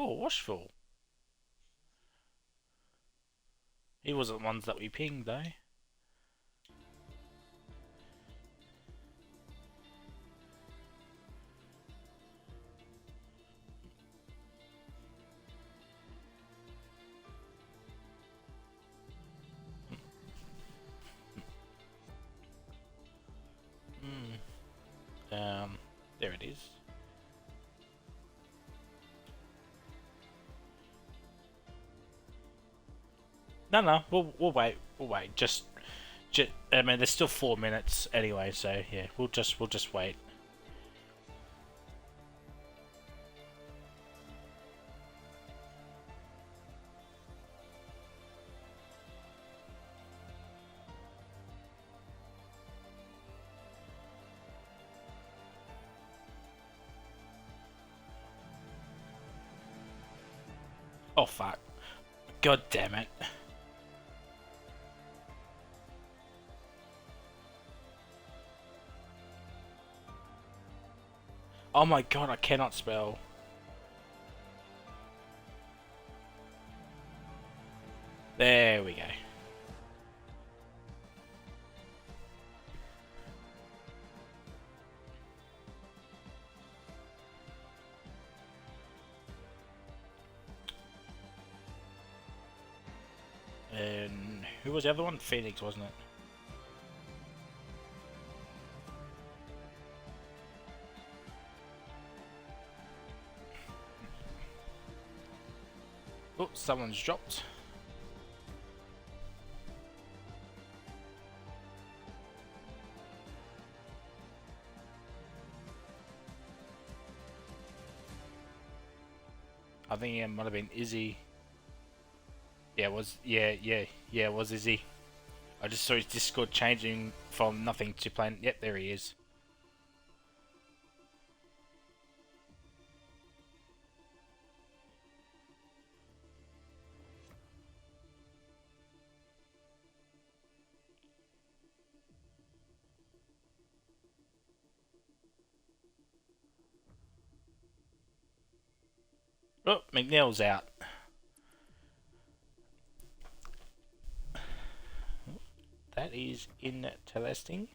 Oh, Washful. He wasn't the ones that we pinged though. There it is. No, we'll wait. We'll wait. Just, I mean, there's still 4 minutes anyway, so yeah, we'll just wait. Oh fuck! God damn it! Oh my god, I cannot spell. There we go. And who was the other one? Phoenix, wasn't it? Oh, someone's dropped. I think it might have been Izzy. Yeah, it was it was Izzy. I just saw his Discord changing from nothing to playing. Yep, there he is. Oh, McNeil's out. That is interesting.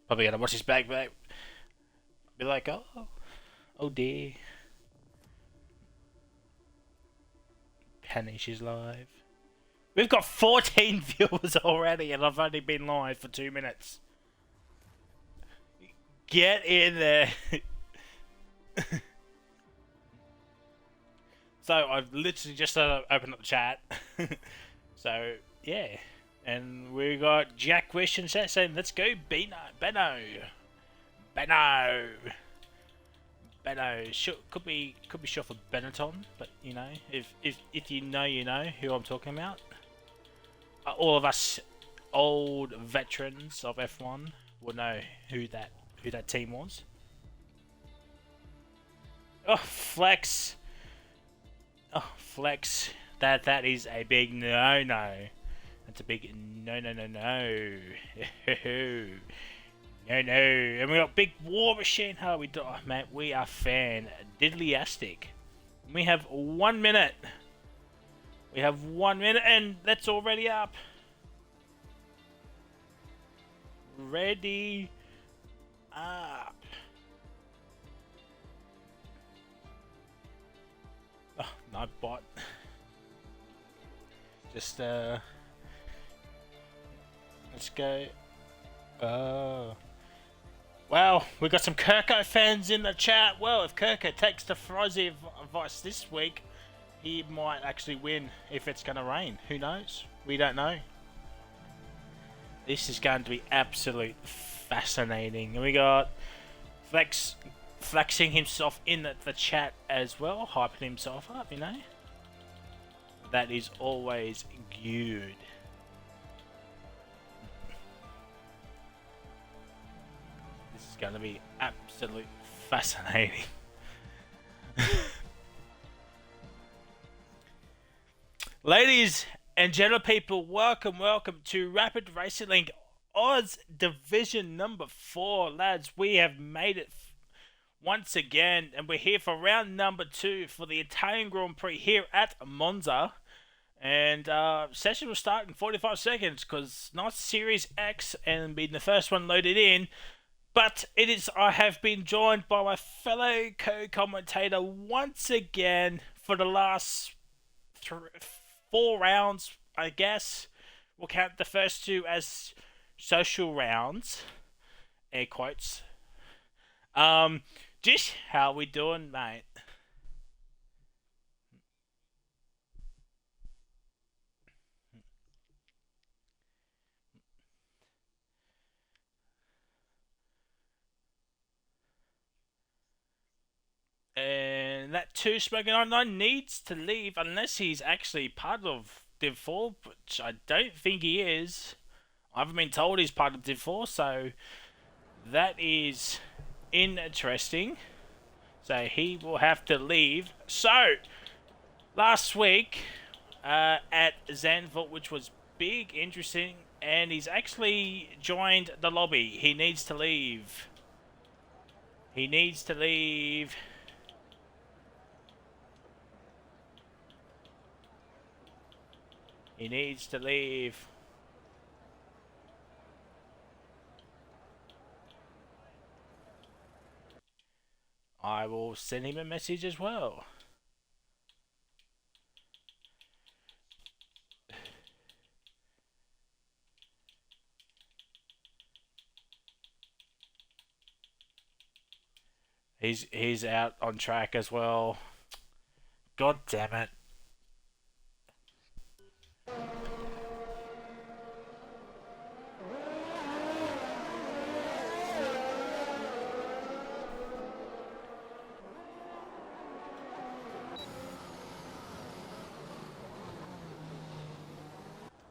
Probably gonna watch his back, be like, oh dear. Panish is live. We've got 14 viewers already, and I've only been live for 2 minutes. Get in there. So I've literally just opened up the chat. So yeah, and we got Jack Question saying, "Let's go, Benno. Sure, could be short for Benetton, but you know, if you know, you know who I'm talking about. All of us old veterans of F1 will know who that team was. Oh, Flex. Oh, Flex. That is a big no. That's a big no. No. And we got Big War Machine. How we do, man? We are fan diddlyastic. We have 1 minute. We have 1 minute, and that's already up. Ready up. Oh, no bot. Just let's go. Wow, we got some Kirko fans in the chat. Well, if Kirko takes the Frozzy advice this week, he might actually win if it's going to rain. Who knows? We don't know. This is going to be absolute fascinating. And we got flexing himself in the chat as well, hyping himself up, you know. That is always good. This is going to be absolute fascinating. Ladies and gentle people, welcome to Rapid Racing Link Oz Division number 4. Lads, we have made it once again, and we're here for round number 2 for the Italian Grand Prix here at Monza. And session will start in 45 seconds because not Series X and being the first one loaded in. But it is. I have been joined by my fellow co-commentator once again for the last 4 rounds, I guess. We'll count the first 2 as social rounds, air quotes. Just how we doing, mate? And that 2 Smoking 99 needs to leave unless he's actually part of Div 4, which I don't think he is. I haven't been told he's part of Div 4, so that is interesting. So he will have to leave. So, last week at Zandvoort, which was big, interesting, and he's actually joined the lobby. He needs to leave. He needs to leave. He needs to leave. I will send him a message as well. He's out on track as well. God damn it.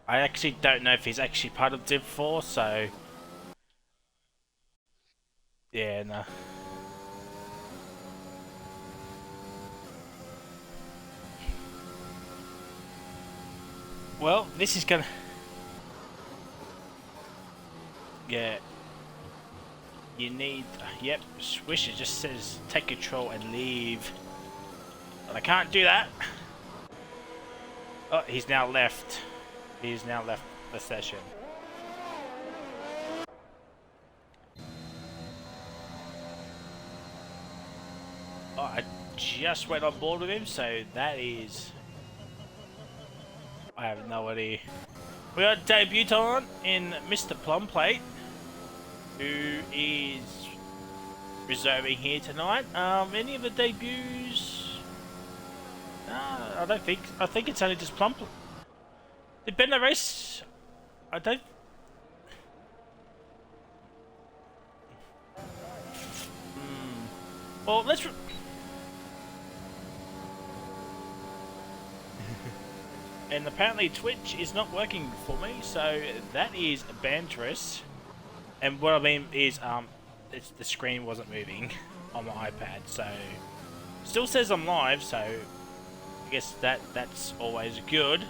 I actually don't know if he's actually part of Div 4, so... yeah, no. Well, this is gonna... yeah. You need... yep, Swish it just says take control and leave. But I can't do that. Oh, he's now left. He's now left the session. Oh, I just went on board with him, so that is... I have no idea. We got debutant in Mr. Plumplate, who is reserving here tonight. Any of the debuts? No, I don't think. I think it's only just Plumplate. Did Ben race? I don't... Well, let's... and apparently Twitch is not working for me, so that is banterous. And what I mean is, the screen wasn't moving on my iPad, so... still says I'm live, so... I guess that's always good.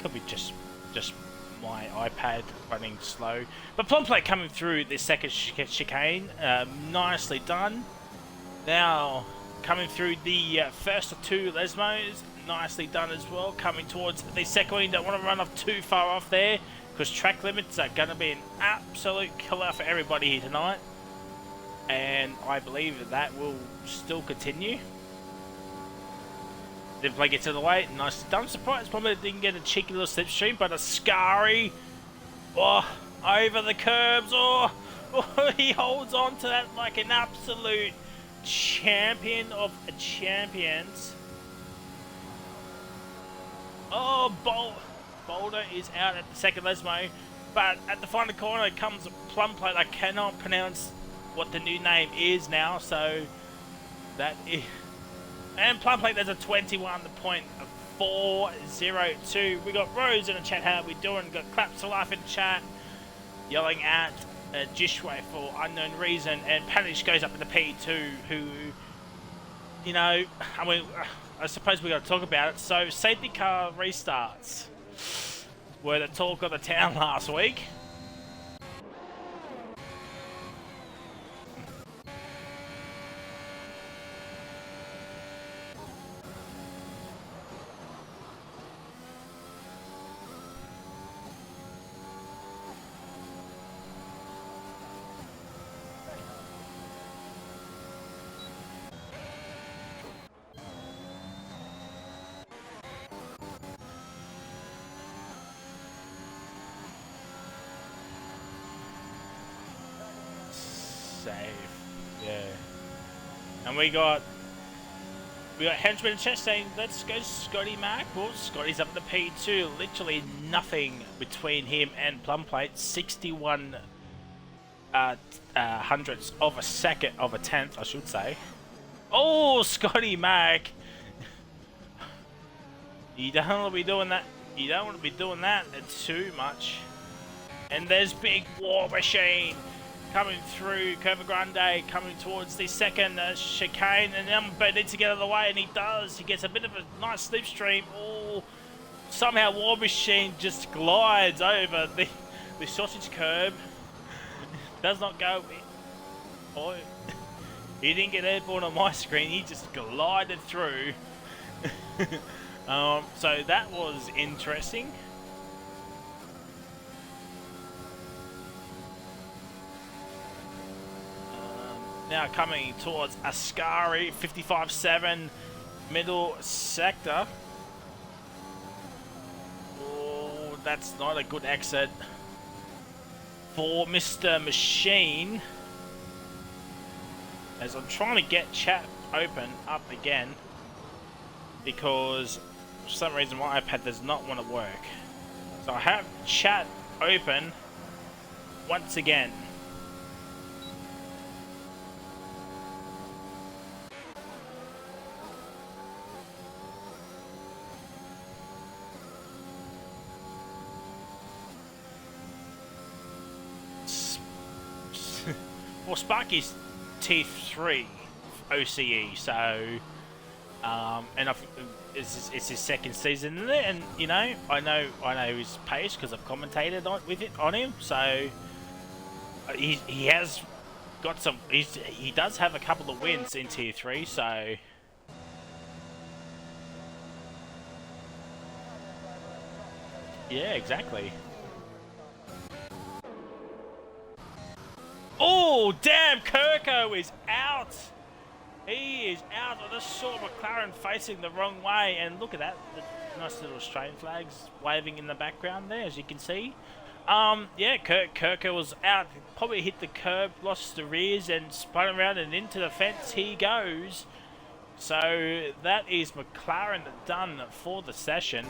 Could be just my iPad running slow. But Plumplate coming through this second chicane, nicely done. Now coming through the first of 2 Lesmos, nicely done as well. Coming towards the second one, you don't want to run off too far off there because track limits are going to be an absolute killer for everybody here tonight. And I believe that will still continue. Then play gets to the way, nice done. Surprised probably didn't get a cheeky little slipstream, but a Scary, oh, over the curbs, oh, he holds on to that like an absolute champion of champions. Oh, Boulder is out at the second Lesmo, but at the final corner comes a Plumplate. I cannot pronounce what the new name is now, so that is... and Plumplate, there's a 21.402. We got Rose in the chat, how we doing? Got Claps to Life in the chat, yelling at Jishway for unknown reason. And Panish goes up in the P2, who, you know, I mean, I suppose we got to talk about it. So, safety car restarts were the talk of the town last week. Safe. Yeah. And we got Henchman in chat saying, let's go Scotty Mac. Well, Scotty's up in the P2. Literally nothing between him and Plumplate. 61 hundredths of a second, of a tenth, I should say. Oh, Scotty Mac. You don't want to be doing that. You don't want to be doing that too much. And there's Big War Machine coming through Curva Grande, coming towards the second chicane, and then but needs to get out of the way, and he does. He gets a bit of a nice slipstream. Oh, somehow War Machine just glides over the sausage curb. Does not go. Oh, he didn't get airborne on my screen. He just glided through. So that was interesting. Now coming towards Ascari, 55.7, middle sector. Oh, that's not a good exit for Mr. Machine. As I'm trying to get chat open up again, because for some reason my iPad does not want to work. So I have chat open once again. Well, Sparky's T3 OCE, so and it's his second season in it, and you know I know his pace because I've commentated on him. So he has got some. He does have a couple of wins in Tier 3, so. Yeah, exactly. Oh, damn, Kirko is out. He is out. I just saw McLaren facing the wrong way, and look at that. The nice little Australian flags waving in the background there, as you can see. Yeah, Kirko was out. Probably hit the curb, lost the rears, and spun around and into the fence he goes. So that is McLaren done for the session.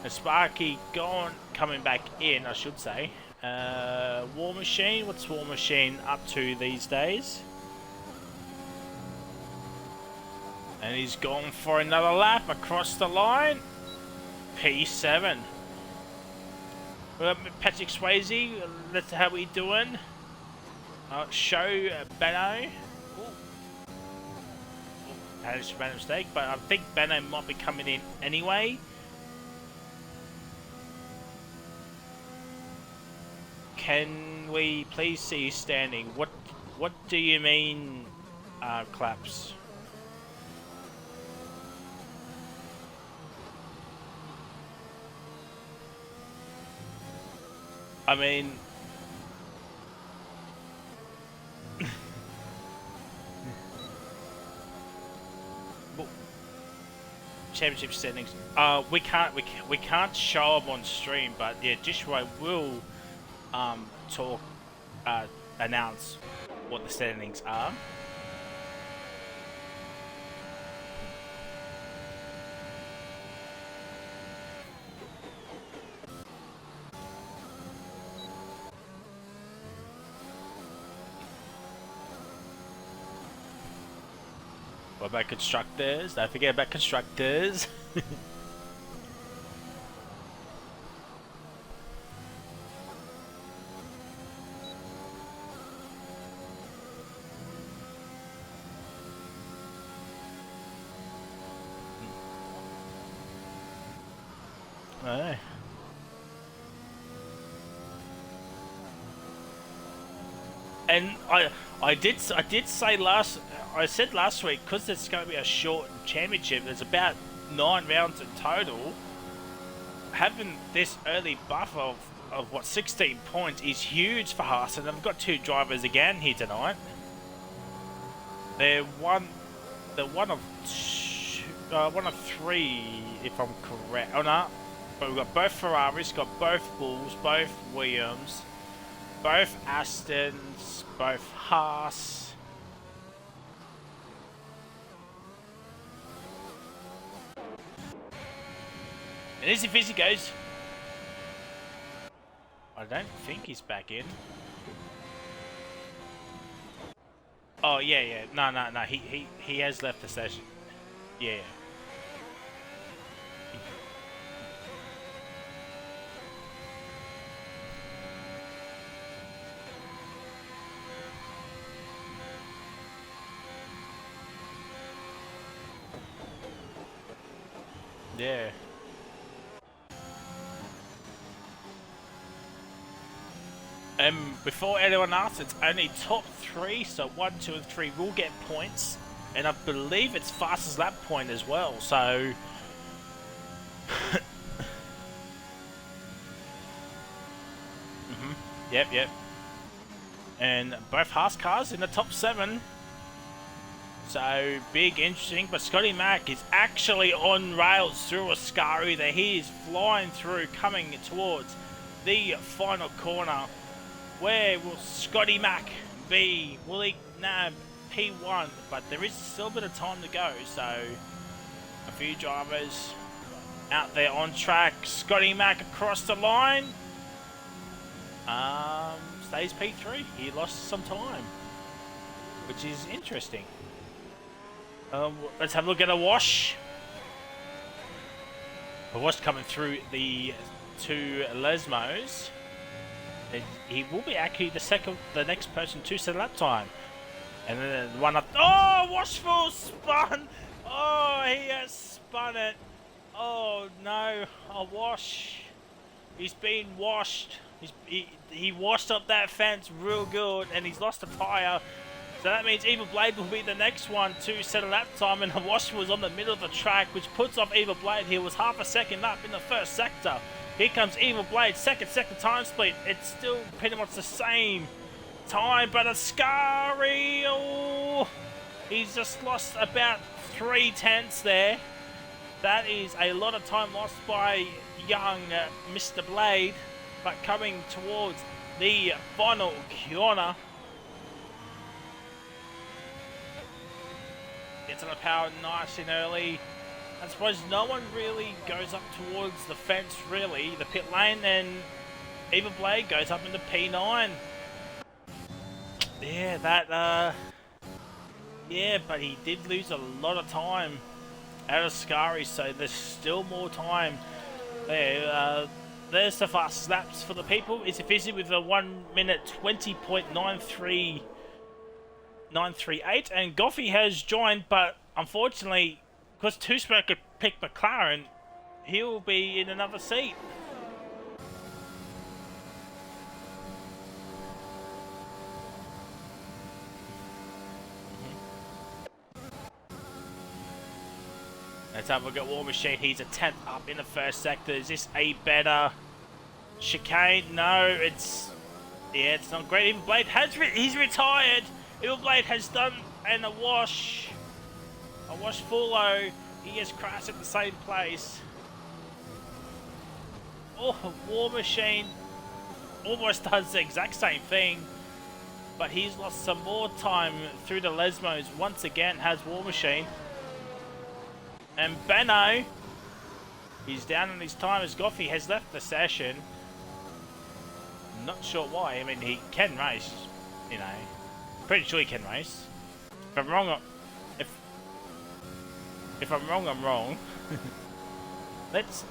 And Sparky coming back in, I should say. War Machine, what's War Machine up to these days? And he's gone for another lap across the line. P7. Patrick Swayze, that's how we doing. Show Bano. That is a mistake, but I think Bano might be coming in anyway. Can we please see you standing? What do you mean, claps? I mean, championship standings. We can't show them on stream, but yeah, Dishway will announce what the standings are. What about constructors? Don't forget about constructors. Hey. And I did say I said last week, because it's going to be a short championship, there's about 9 rounds in total. Having this early buffer of what 16 points is huge for Haas, and I've got 2 drivers again here tonight. They're one of 3, if I'm correct. Oh no, but we've got both Ferraris, got both Bulls, both Williams. both Astons, both Haas. And Easy Fizzy goes. I don't think he's back in. Oh yeah. No. He has left the session. Yeah. Yeah. Before anyone asks, it's only top 3, so 1, 2, and 3 will get points, and I believe it's fastest lap point as well. So, yep. And both Haas cars in the top 7. So big, interesting. But Scotty Mack is actually on rails through Ascari. That he is flying through, coming towards the final corner. Where will Scotty Mack be? Will he nab P1? But there is still a bit of time to go, so a few drivers out there on track. Scotty Mack across the line. Stays P3. He lost some time, which is interesting. Let's have a look at a wash. A wash coming through the 2 Lesmos. He will be actually the next person to set lap time. And then one up. Oh, Washful spun. Oh, he has spun it. Oh no, a wash. He's been washed. He washed up that fence real good, and he's lost a tyre. So that means Evil Blade will be the next one to set a lap time, and the wash was on the middle of the track, which puts off Evil Blade. He was half a second up in the first sector. Here comes Evil Blade, second time split. It's still pretty much the same time, but Ascari, oh, he's just lost about 3/10 there. That is a lot of time lost by young Mr. Blade, but coming towards the final corner. Gets on the power nice and early. I suppose no one really goes up towards the fence, really. The pit lane, and Evil Blade goes up into P9. Yeah, yeah, but he did lose a lot of time out of Ascari, so there's still more time there. There's the fastest laps for the people. It's a Fizzy with a 1 minute 20.938, and Goffey has joined, but unfortunately, because Two-Smoke could pick McLaren, he'll be in another seat. Let's have a look at War Machine. He's a 10th up in the first sector. Is this a better chicane? No, it's not great. Evil Blade he's retired. Evil Blade has done a wash fullo. He has crashed at the same place. Oh, War Machine almost does the exact same thing, but he's lost some more time through the Lesmos. Once again, has War Machine. And Benno, he's down on his time as Goffey has left the session. Not sure why. I mean, he can race, you know. Pretty sure he can race. If I'm wrong, if I'm wrong, I'm wrong. Let's.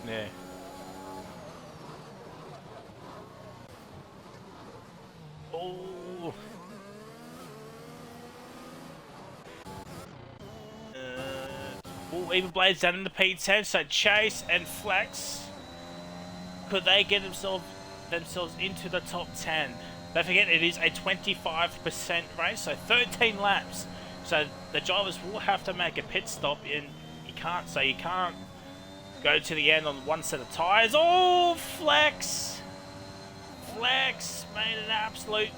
Yeah. Oh. Evil Blade's down in the P10, so Chase and Flex, could they get themselves into the top 10? Don't forget, it is a 25% race, so 13 laps. So the drivers will have to make a pit stop, and you can't go to the end on one set of tyres. Oh, Flex made an absolute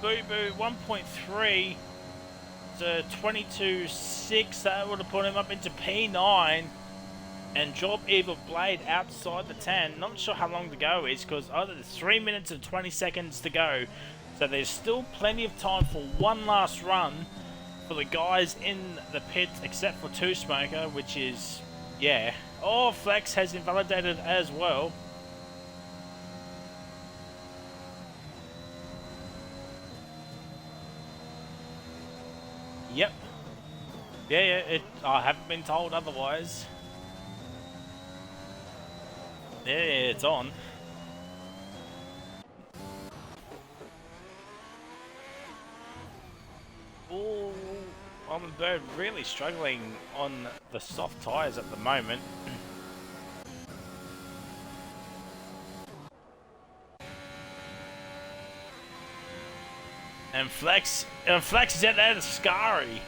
boo-boo. 1.3 to 22.6. That would have put him up into P9. and drop Evil Blade outside the 10. Not sure how long to go is, because there's 3 minutes and 20 seconds to go. So there's still plenty of time for one last run for the guys in the pit, except for Two Smoker, which is, yeah. Oh, Flex has invalidated as well. Yep. Yeah, I haven't been told otherwise. Yeah, it's on. Ooh, Almond Bird really struggling on the soft tyres at the moment. And Flex is out there to Scary.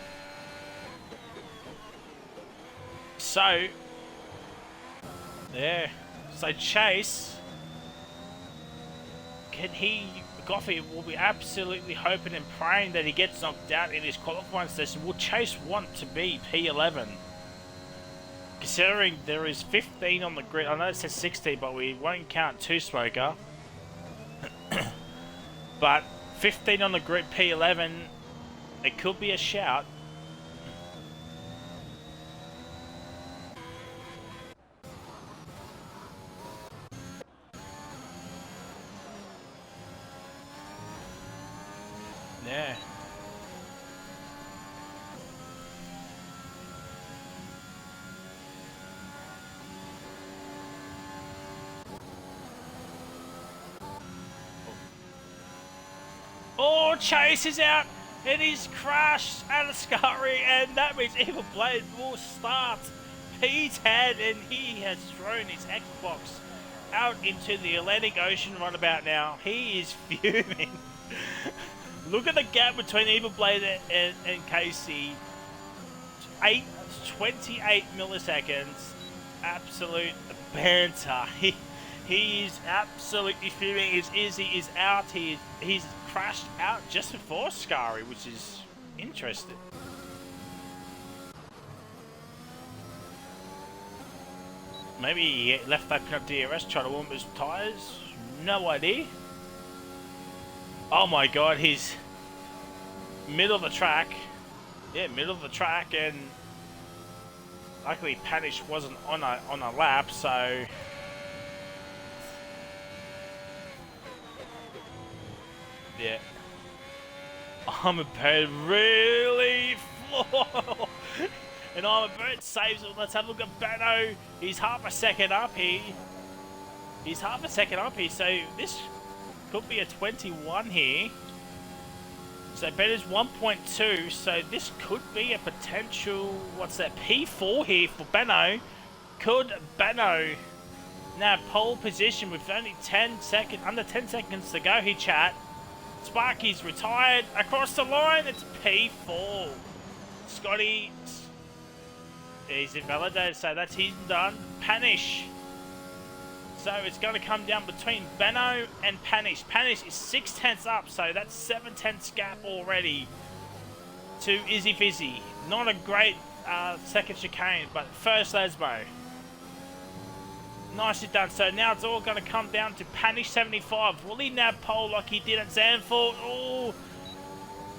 So, yeah. So Chase, Goffey will be absolutely hoping and praying that he gets knocked out in his qualifying session. Will Chase want to be P11? Considering there is 15 on the grid, I know it says 16, but we won't count Two Smoker. But 15 on the grid, P11, it could be a shout. Yeah. Oh, Chase is out, and he's crashed out of Scary, and that means Evil Blade will start P10, and he has thrown his Xbox out into the Atlantic Ocean right about now. He is fuming. Look at the gap between Evil Blade and Casey. 28 milliseconds. Absolute banter. He is absolutely fuming. His Izzy is out. He's crashed out just before Scary, which is interesting. Maybe he left open up DRS, trying to warm his tyres. No idea. Oh my god, he's middle of the track. Yeah, middle of the track, and luckily Panish wasn't on a lap, so yeah. Armored Bird really and Armored Bird saves it. Let's have a look at Bano. He's half a second up here. So this could be a 21 here. So Bano's 1.2. So this could be a potential, what's that, P4 here for Bano. Could Bano now pole position with only 10 seconds, under 10 seconds to go here, chat. Sparky's retired across the line. It's P4. Scotty, he's invalidated, so that's his done. Panish. So it's going to come down between Bano and Panish. Panish is 6 tenths up, so that's 7 tenths gap already to Izzy Fizzy. Not a great second chicane, but first Lesmo. Nicely done. So now it's all going to come down to Panish 75. Will he nab pole like he did at Zandvoort? Oh,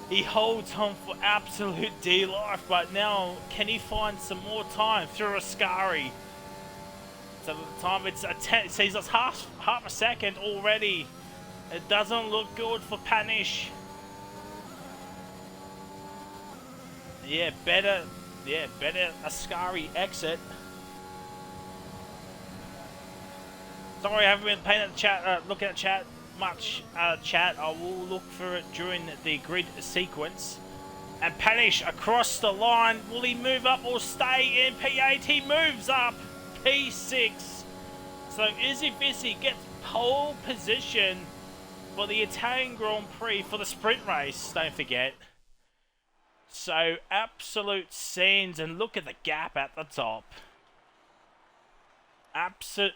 he holds on for absolute D-life, but now can he find some more time through a Scary? So the time it's a 10, so he's lost half a second already. It doesn't look good for Panish. Yeah, better a Scary exit. Sorry, I haven't been paying at chat, looking at chat much. Chat, I will look for it during the grid sequence. And Panish across the line. Will he move up or stay in P8? He moves up. P6. So Izzy Fizzy gets pole position for the Italian Grand Prix for the sprint race. Don't forget. So absolute scenes, and look at the gap at the top. Absolute.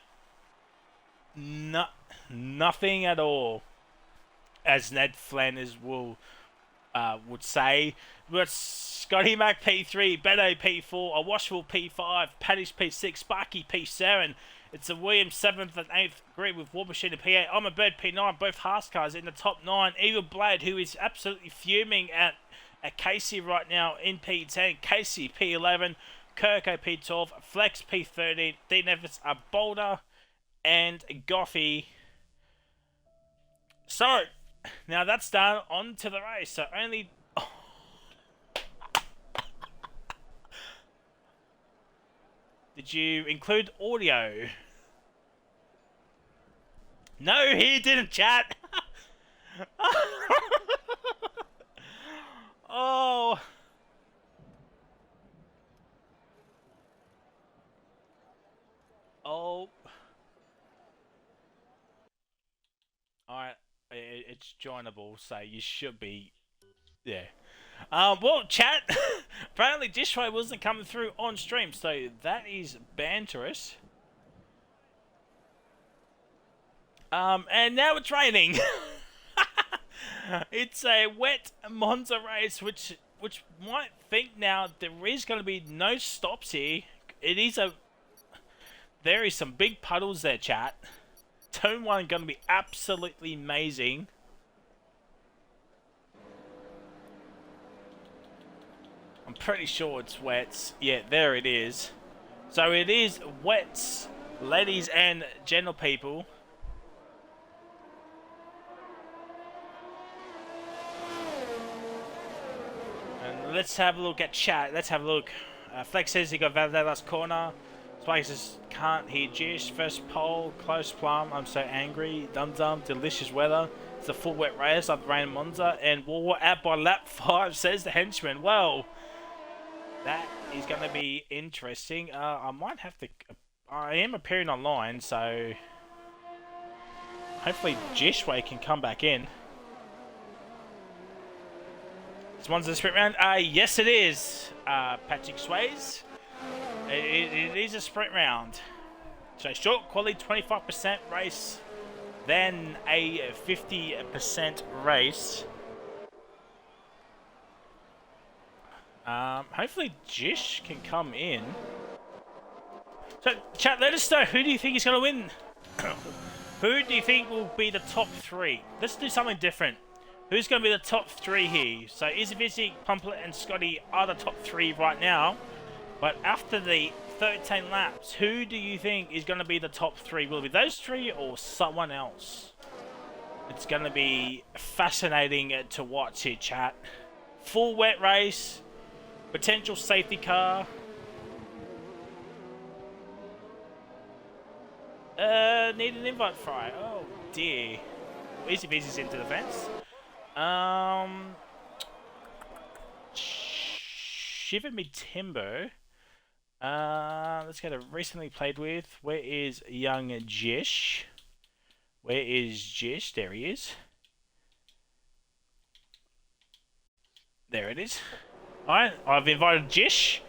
Nothing at all, as Ned Flanders will would say. But Scotty Mac P3, Beto P4, a Washable P5, Paddish P6, Sparky P7. It's a Williams 7th and 8th grid with War Machine and P8. I'm a Bird P9, both Haas cars in the top 9. Eagle Blade, who is absolutely fuming at Casey right now in P10. Casey P11, Kirko P12, Flex P13, D Nevis, a Boulder, and Goffy. So, now that's done. On to the race. So only... Did you include audio? No, he didn't, chat. Oh. Oh. Alright, it's joinable, so you should be... Yeah. Well, chat, apparently Dishway wasn't coming through on stream, so that is banterous. And now it's raining. It's a wet Monza race, which might think now there is going to be no stops here. There is some big puddles there, chat. Turn 1 going to be absolutely amazing. I'm pretty sure it's wets. Yeah, there it is. So it is wets, ladies and gentle people. And let's have a look at chat. Let's have a look. Flex says he got Valverde last corner. Spike says can't hear Jish. First pole, close plum. I'm so angry. Dum dum. Delicious weather. It's a full wet race like the rain in Monza. And War out by lap 5 says the henchman. Well, that is going to be interesting. I might have to... I am appearing online, so... Hopefully Jishway can come back in. Is Monza the sprint round? Yes it is, Patrick Sways. It is a sprint round. So short quality 25% race, then a 50% race. Hopefully Jish can come in. So, chat, let us know, who do you think is going to win? Who do you think will be the top 3? Let's do something different. Who's going to be the top 3 here? So, Izzy, Pumplet, and Scotty are the top 3 right now. But after the 13 laps, who do you think is going to be the top 3? Will it be those 3 or someone else? It's going to be fascinating to watch here, chat. Full wet race. Potential safety car. Need an invite fry. Oh dear. Easy Peasy's into the fence. Shiver Me Timber. Let's go to recently played with. Where is young Jish? Where is Jish? There he is. There it is. Alright, I've invited Jish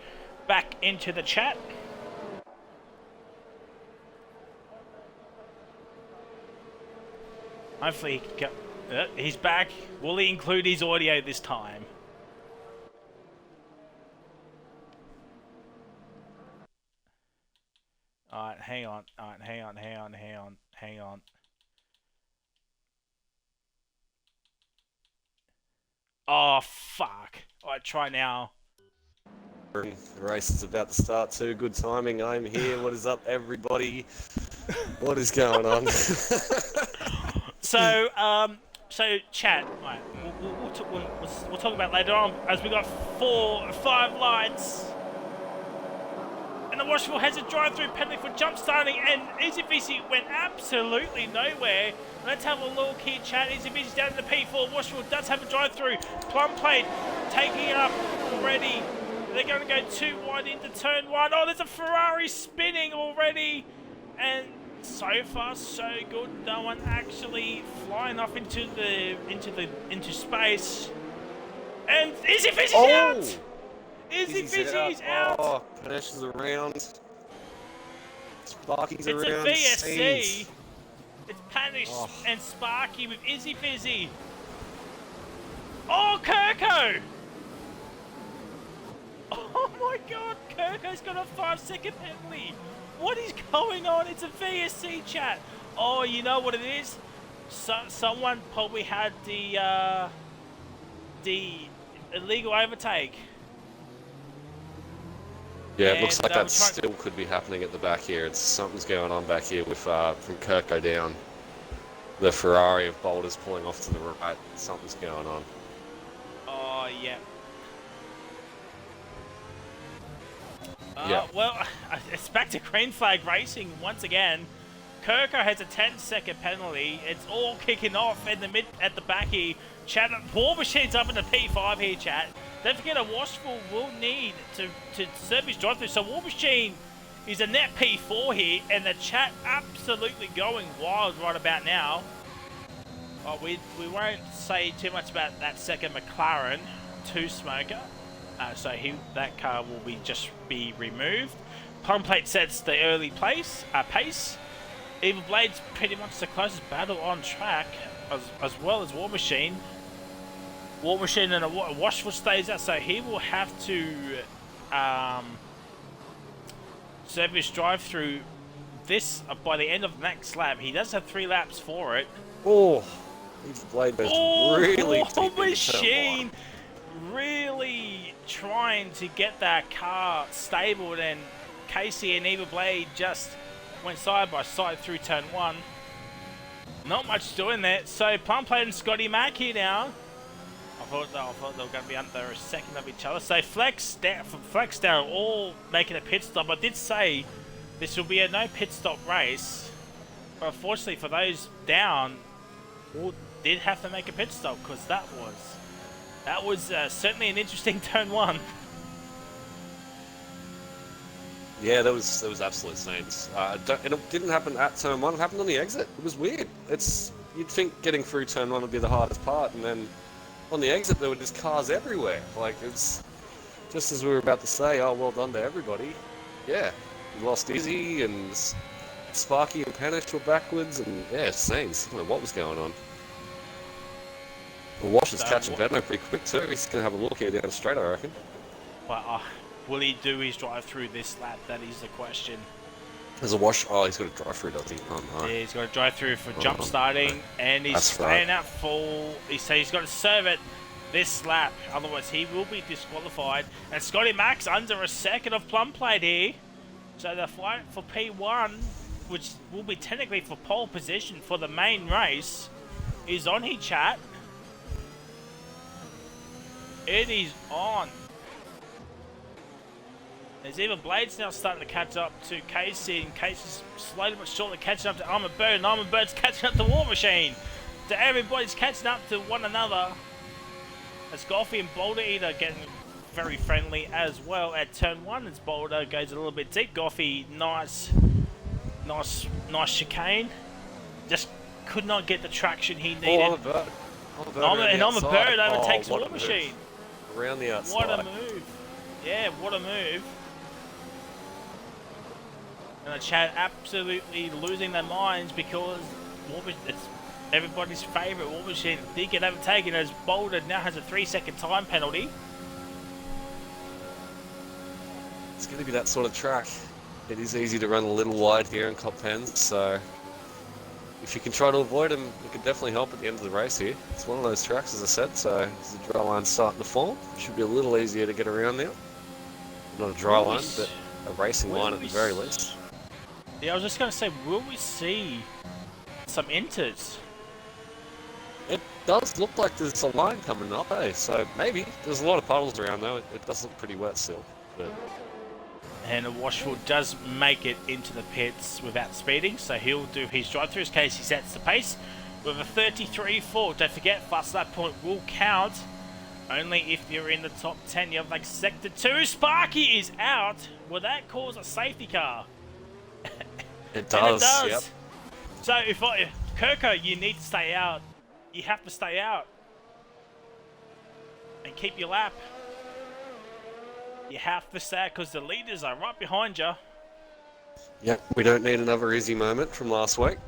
back into the chat. Hopefully he can go, he's back. Will he include his audio this time? Alright, hang on. Alright, hang on. Oh, fuck. Alright, try now. The race is about to start too. Good timing. I'm here. What is up, everybody? What is going on? So chat. Right, we'll talk about later on as we got 4 or 5 lights. And the Washable has a drive-through penalty for jump starting, and Easy Busy went absolutely nowhere. Let's have a look here, chat. Easy Busy's down to the P4. Washable does have a drive-through. Plum Plate taking it up already. They're going to go too wide into turn 1. Oh, there's a Ferrari spinning already. And so far, so good. No one actually flying off into space. And Easy Busy's out! Easy Busy's out! Oh, Panesh is around. Sparky's around. It's a VSC. It's Panish and Sparky with Izzy Fizzy. Oh, Kirko! Oh my god, Kirko's got a 5-second penalty. What is going on? It's a VSC chat. Oh, you know what it is? Someone probably had the illegal overtake. Yeah, it looks like that still could be happening at the back here. Something's going on back here with from Kirko down. The Ferrari of Boulder's pulling off to the right. Something's going on. Oh, yeah. Yeah. Well, it's back to green flag racing once again. Kirko has a 10-second penalty. It's all kicking off in the at the back here. Chat, War Machine's up in the P5 here, chat. Don't forget, a Washful will need to serve his drive through. So War Machine is a net P4 here, and the chat absolutely going wild right about now. Oh, we won't say too much about that second McLaren 2-smoker. So that car will just be removed. Plum Plate sets the early pace. Evil Blade's pretty much the closest battle on track, as well as War Machine. War Machine and a Washful stays out, so he will have to serve his drive through this by the end of the next lap. He does have 3 laps for it. Oh, Evil Blade was really War Machine really trying to get that car stable, and Casey and Evil Blade just went side by side through turn 1. Not much doing there. So Plum Plate and Scotty Mack here now. I thought they were going to be under a second of each other. So Flex down all making a pit stop. I did say this will be a no pit stop race, but unfortunately for those down, all did have to make a pit stop, because that was certainly an interesting turn 1. Yeah, that was absolute saints. And it didn't happen at turn 1. It happened on the exit. It was weird. You'd think getting through turn 1 would be the hardest part, and then on the exit there were just cars everywhere. Like, it's just as we were about to say, oh, well done to everybody. Yeah, we lost Izzy, and Sparky and Panish were backwards, and yeah, saints. I don't know what was going on. Well, Wash is catching Benno pretty quick too. He's going to have a look here down straight, I reckon. Well, will he do his drive through this lap? That is the question. There's a Wash. Oh, he's got a drive through, doesn't he? Oh, no. Yeah, he's got a drive through for jump starting, and he's staying out full. He's got to serve it this lap, otherwise he will be disqualified. And Scotty Max under a second of Plum Plate here. So the fight for P1, which will be technically for pole position for the main race, is on here, chat. It is on. There's even Blades now starting to catch up to Casey, and Casey's slowly but surely catching up to Armored Bird, and Armored Bird's catching up to War Machine. So everybody's catching up to one another. As Goffy and Boulder Eater getting very friendly as well at turn 1 as Boulder goes a little bit deep. Goffy, nice chicane. Just could not get the traction he needed. Armored Bird. Armored Bird overtakes War Machine. Around the outside. What a move. Yeah, what a move. And the chat absolutely losing their minds because it's everybody's favourite War Machine did get overtaken, as Boulder now has a 3-second time penalty. It's going to be that sort of track. It is easy to run a little wide here in Cop Pens, so if you can try to avoid them, it could definitely help at the end of the race here. It's one of those tracks, as I said, so as the dry line's starting to form, it should be a little easier to get around now. Not a dry line, but a racing line at the very least. Yeah, I was just going to say, will we see some inters? It does look like there's a line coming up, eh? So maybe. There's a lot of puddles around though. It does look pretty wet still. But and Washful does make it into the pits without speeding, so he'll do his drive-through in case he sets the pace with a 33.4. Don't forget, fast lap point will count only if you're in the top 10. You have like sector 2. Sparky is out. Will that cause a safety car? It does. It does. Yep. So if Kirko, you need to stay out. You have to stay out and keep your lap. You have to stay out because the leaders are right behind you. Yep, we don't need another Izzy moment from last week.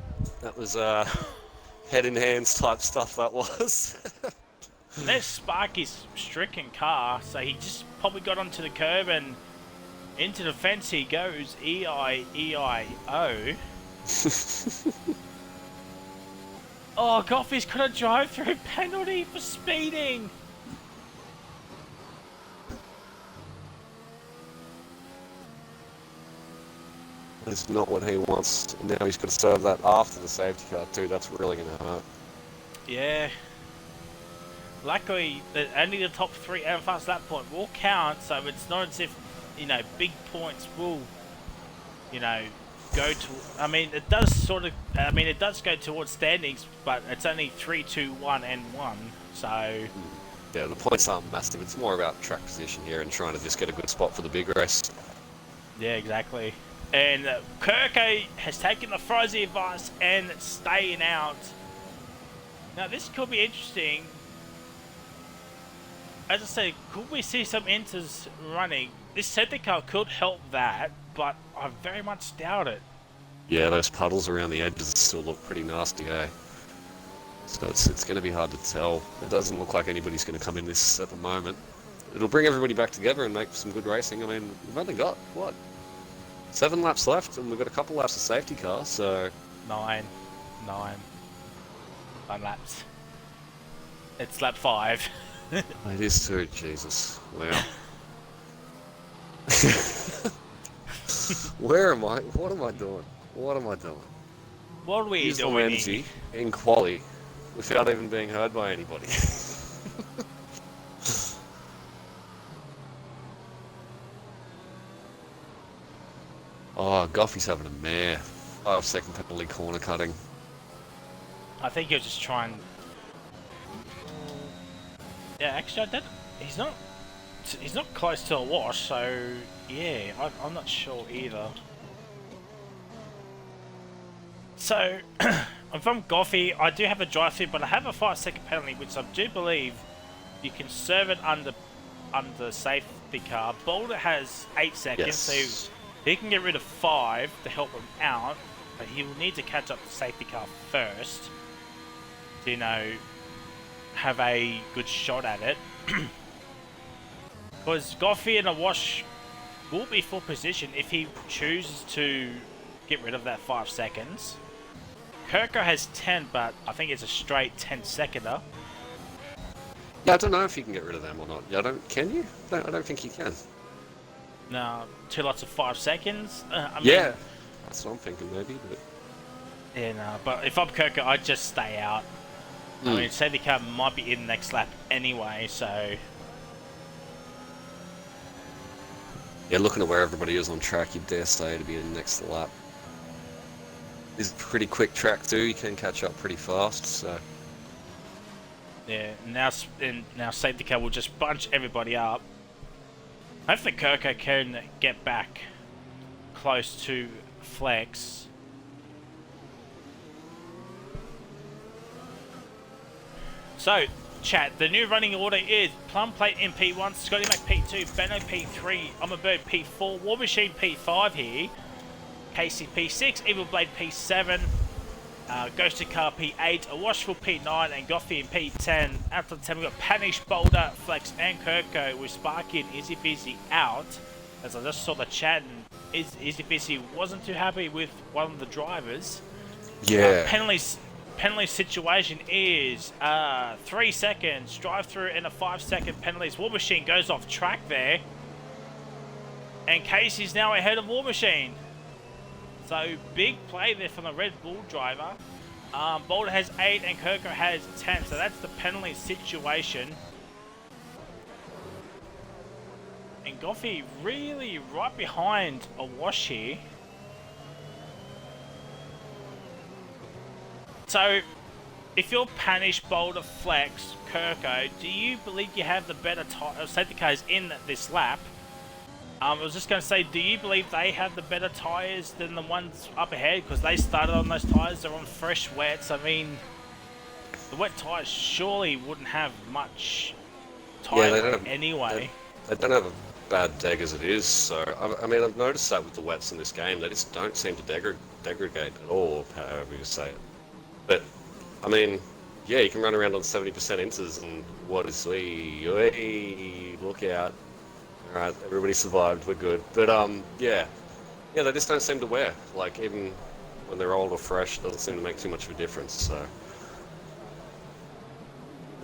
That was head in hands type stuff, that was. And there's Sparky's stricken car, so he just probably got onto the curb and into the fence he goes. E-I-E-I-O. Oh, Goffey's got a drive-through penalty for speeding. That's not what he wants. And now he's got to serve that after the safety car too. That's really going to hurt. Yeah. Luckily, only the top 3 and fast lap point will count, so it's not as if, you know, big points will, you know, go to. I mean, it does sort of. I mean, it does go towards standings, but it's only 3, 2, 1, and 1. So. Yeah, the points aren't massive. It's more about track position here and trying to just get a good spot for the big race. Yeah, exactly. And Kirko has taken the Frozy advice and staying out. Now, this could be interesting. As I said, could we see some inters running? This safety car could help that, but I very much doubt it. Yeah, those puddles around the edges still look pretty nasty, eh? So it's going to be hard to tell. It doesn't look like anybody's going to come in this at the moment. It'll bring everybody back together and make some good racing. I mean, we've only got, what, 7 laps left, and we've got a couple laps of safety car, so... 9 laps. It's lap 5. It is too, Jesus. Wow. Where am I? What am I doing? What am I doing? What are we Use doing? my energy in quali without even being heard by anybody. Oh, Goffey's having a mare. 5-second penalty corner cutting. I think he'll just try and... Yeah, actually, he's not close to a wash, so yeah, I'm not sure either. So, I'm from Goffey. I do have a drive-through, but I have a 5-second penalty, which I do believe you can serve it under safety car. Boulder has 8 seconds, Yes. so he can get rid of 5 to help him out, but he will need to catch up to safety car first to, you know, have a good shot at it. Because Goffey in a wash will be full position if he chooses to get rid of that 5 seconds. Kirko has 10, but I think it's a straight 10-seconder. Yeah, I don't know if you can get rid of them or not. Can you? No, I don't think you can. No, 2 lots of 5 seconds. I mean, Yeah, that's what I'm thinking maybe, but... Yeah, no, but if I'm Kirko, I'd just stay out. I mean, safety car might be in the next lap anyway, so... Yeah, looking at where everybody is on track, you'd dare say to be in the next lap. It's a pretty quick track too, you can catch up pretty fast, so... Yeah, now safety car will just bunch everybody up. Hopefully Kirko can get back close to Flex. So, chat, the new running order is Plum Plate in P1, Scotty Mac P2, Benno P3, I'm a Bird P4, War Machine P5 here, Casey P6, Evil Blade P7, Ghosted Car P8, a Washful P9, and Goffey in P10. After the 10, we've got Panish, Boulder, Flex, and Kirko with Sparky and Izzy Busy out. As I just saw the chat, and Izzy Busy wasn't too happy with one of the drivers. Yeah. Penalty situation is 3 seconds, drive-through and a 5-second penalties. War Machine goes off track there. And Casey's now ahead of War Machine. So, big play there from the Red Bull driver. Boulder has 8 and Kirko has 10. So, that's the penalty situation. And Goffey really right behind a wash here. So, if you're Panish, Boulder, Flex, Kirko, do you believe you have the better safety cars in this lap? I was just going to say, do you believe they have the better tyres than the ones up ahead? Because they started on those tyres, they're on fresh wets. I mean, the wet tyres surely wouldn't have much tyre weight anyway. They don't have a bad deg as it is, so... I mean, I've noticed that with the wets in this game, they just don't seem to degrade at all, however you say it. But, I mean, yeah, you can run around on 70% inters, and what is we? Look out! All right, everybody survived. We're good. But yeah, they just don't seem to wear. Like even when they're old or fresh, it doesn't seem to make too much of a difference. So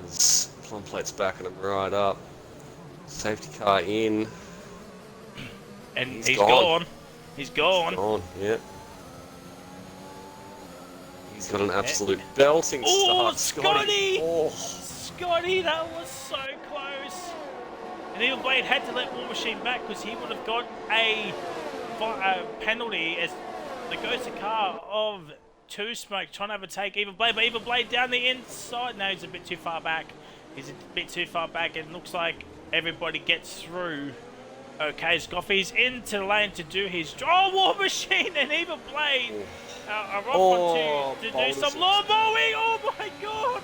there's plum plates backing them right up. Safety car in. And he's gone. He's gone. He's gone. Yeah. He's got an absolute belting start, Scotty! Oh, Scotty, that was so close. And Evil Blade had to let War Machine back because he would have got a penalty as the ghost car of Two Smoke trying to overtake Evil Blade, but Evil Blade down the inside. No, he's a bit too far back. He's a bit too far back, and it looks like everybody gets through. Okay, Scoffy's into the lane to do his job. War Machine and Evil Blade are off to do some lawn mowing. Oh my god!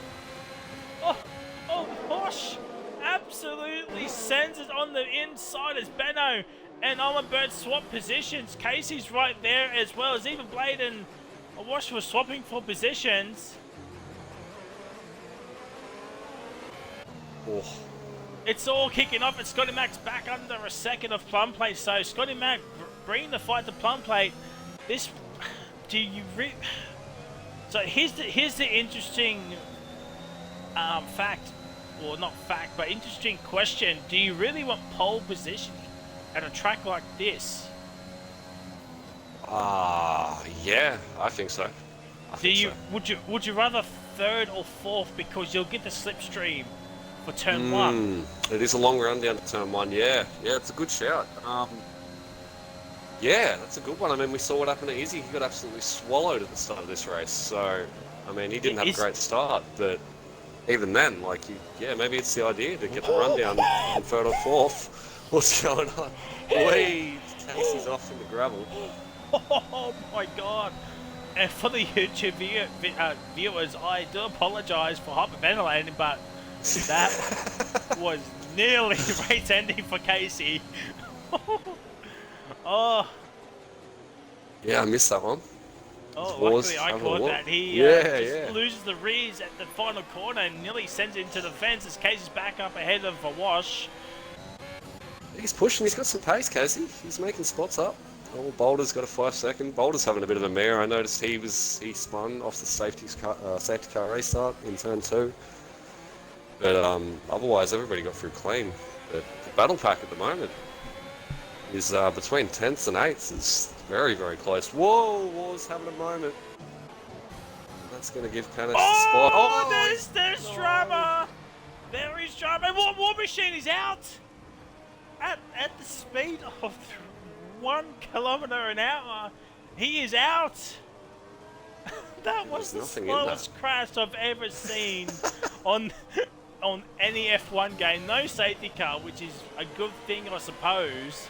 Oh, Bosch absolutely sends it on the inside as Benno and Bird swap positions. Casey's right there as well as Evil Blade and Wash were swapping for positions. Oh. It's all kicking off, and Scotty Mac's back under a second of Plum Plate. So Scotty Mac bringing the fight to Plum Plate. This, so here's the interesting fact, or not fact, but interesting question. Do you really want pole positioning at a track like this? Yeah, I think so. Would you rather third or fourth because you'll get the slipstream for turn one? It is a long run down to turn one. Yeah, it's a good shout. Yeah, that's a good one. I mean, we saw what happened to Izzy. He got absolutely swallowed at the start of this race. So, I mean, he didn't have a great start, but even then, like, maybe it's the idea to get the run down in third or fourth. What's going on? Casey's off in the gravel. Oh my god. And for the YouTube viewers, I do apologise for hyperventilating, but that was nearly race ending for Casey. Oh. Yeah, I missed that one. Oh, luckily I caught that. He just loses the rears at the final corner and nearly sends it into the fence as Casey's back up ahead of a Wash. He's pushing. He's got some pace, Casey. He's making spots up. Oh, Boulder's got a 5-second. Boulder's having a bit of a mare. I noticed he spun off the safety car restart in turn 2. But otherwise, everybody got through clean. The battle pack at the moment is between 10th and 8th. It's very, very close. Whoa, War's having a moment. That's going to give Panis the spot. Oh, there's drama. There is drama. War Machine is out at the speed of 1 kilometer an hour. He is out. That was the slowest crash I've ever seen on any F1 game. No safety car, which is a good thing, I suppose.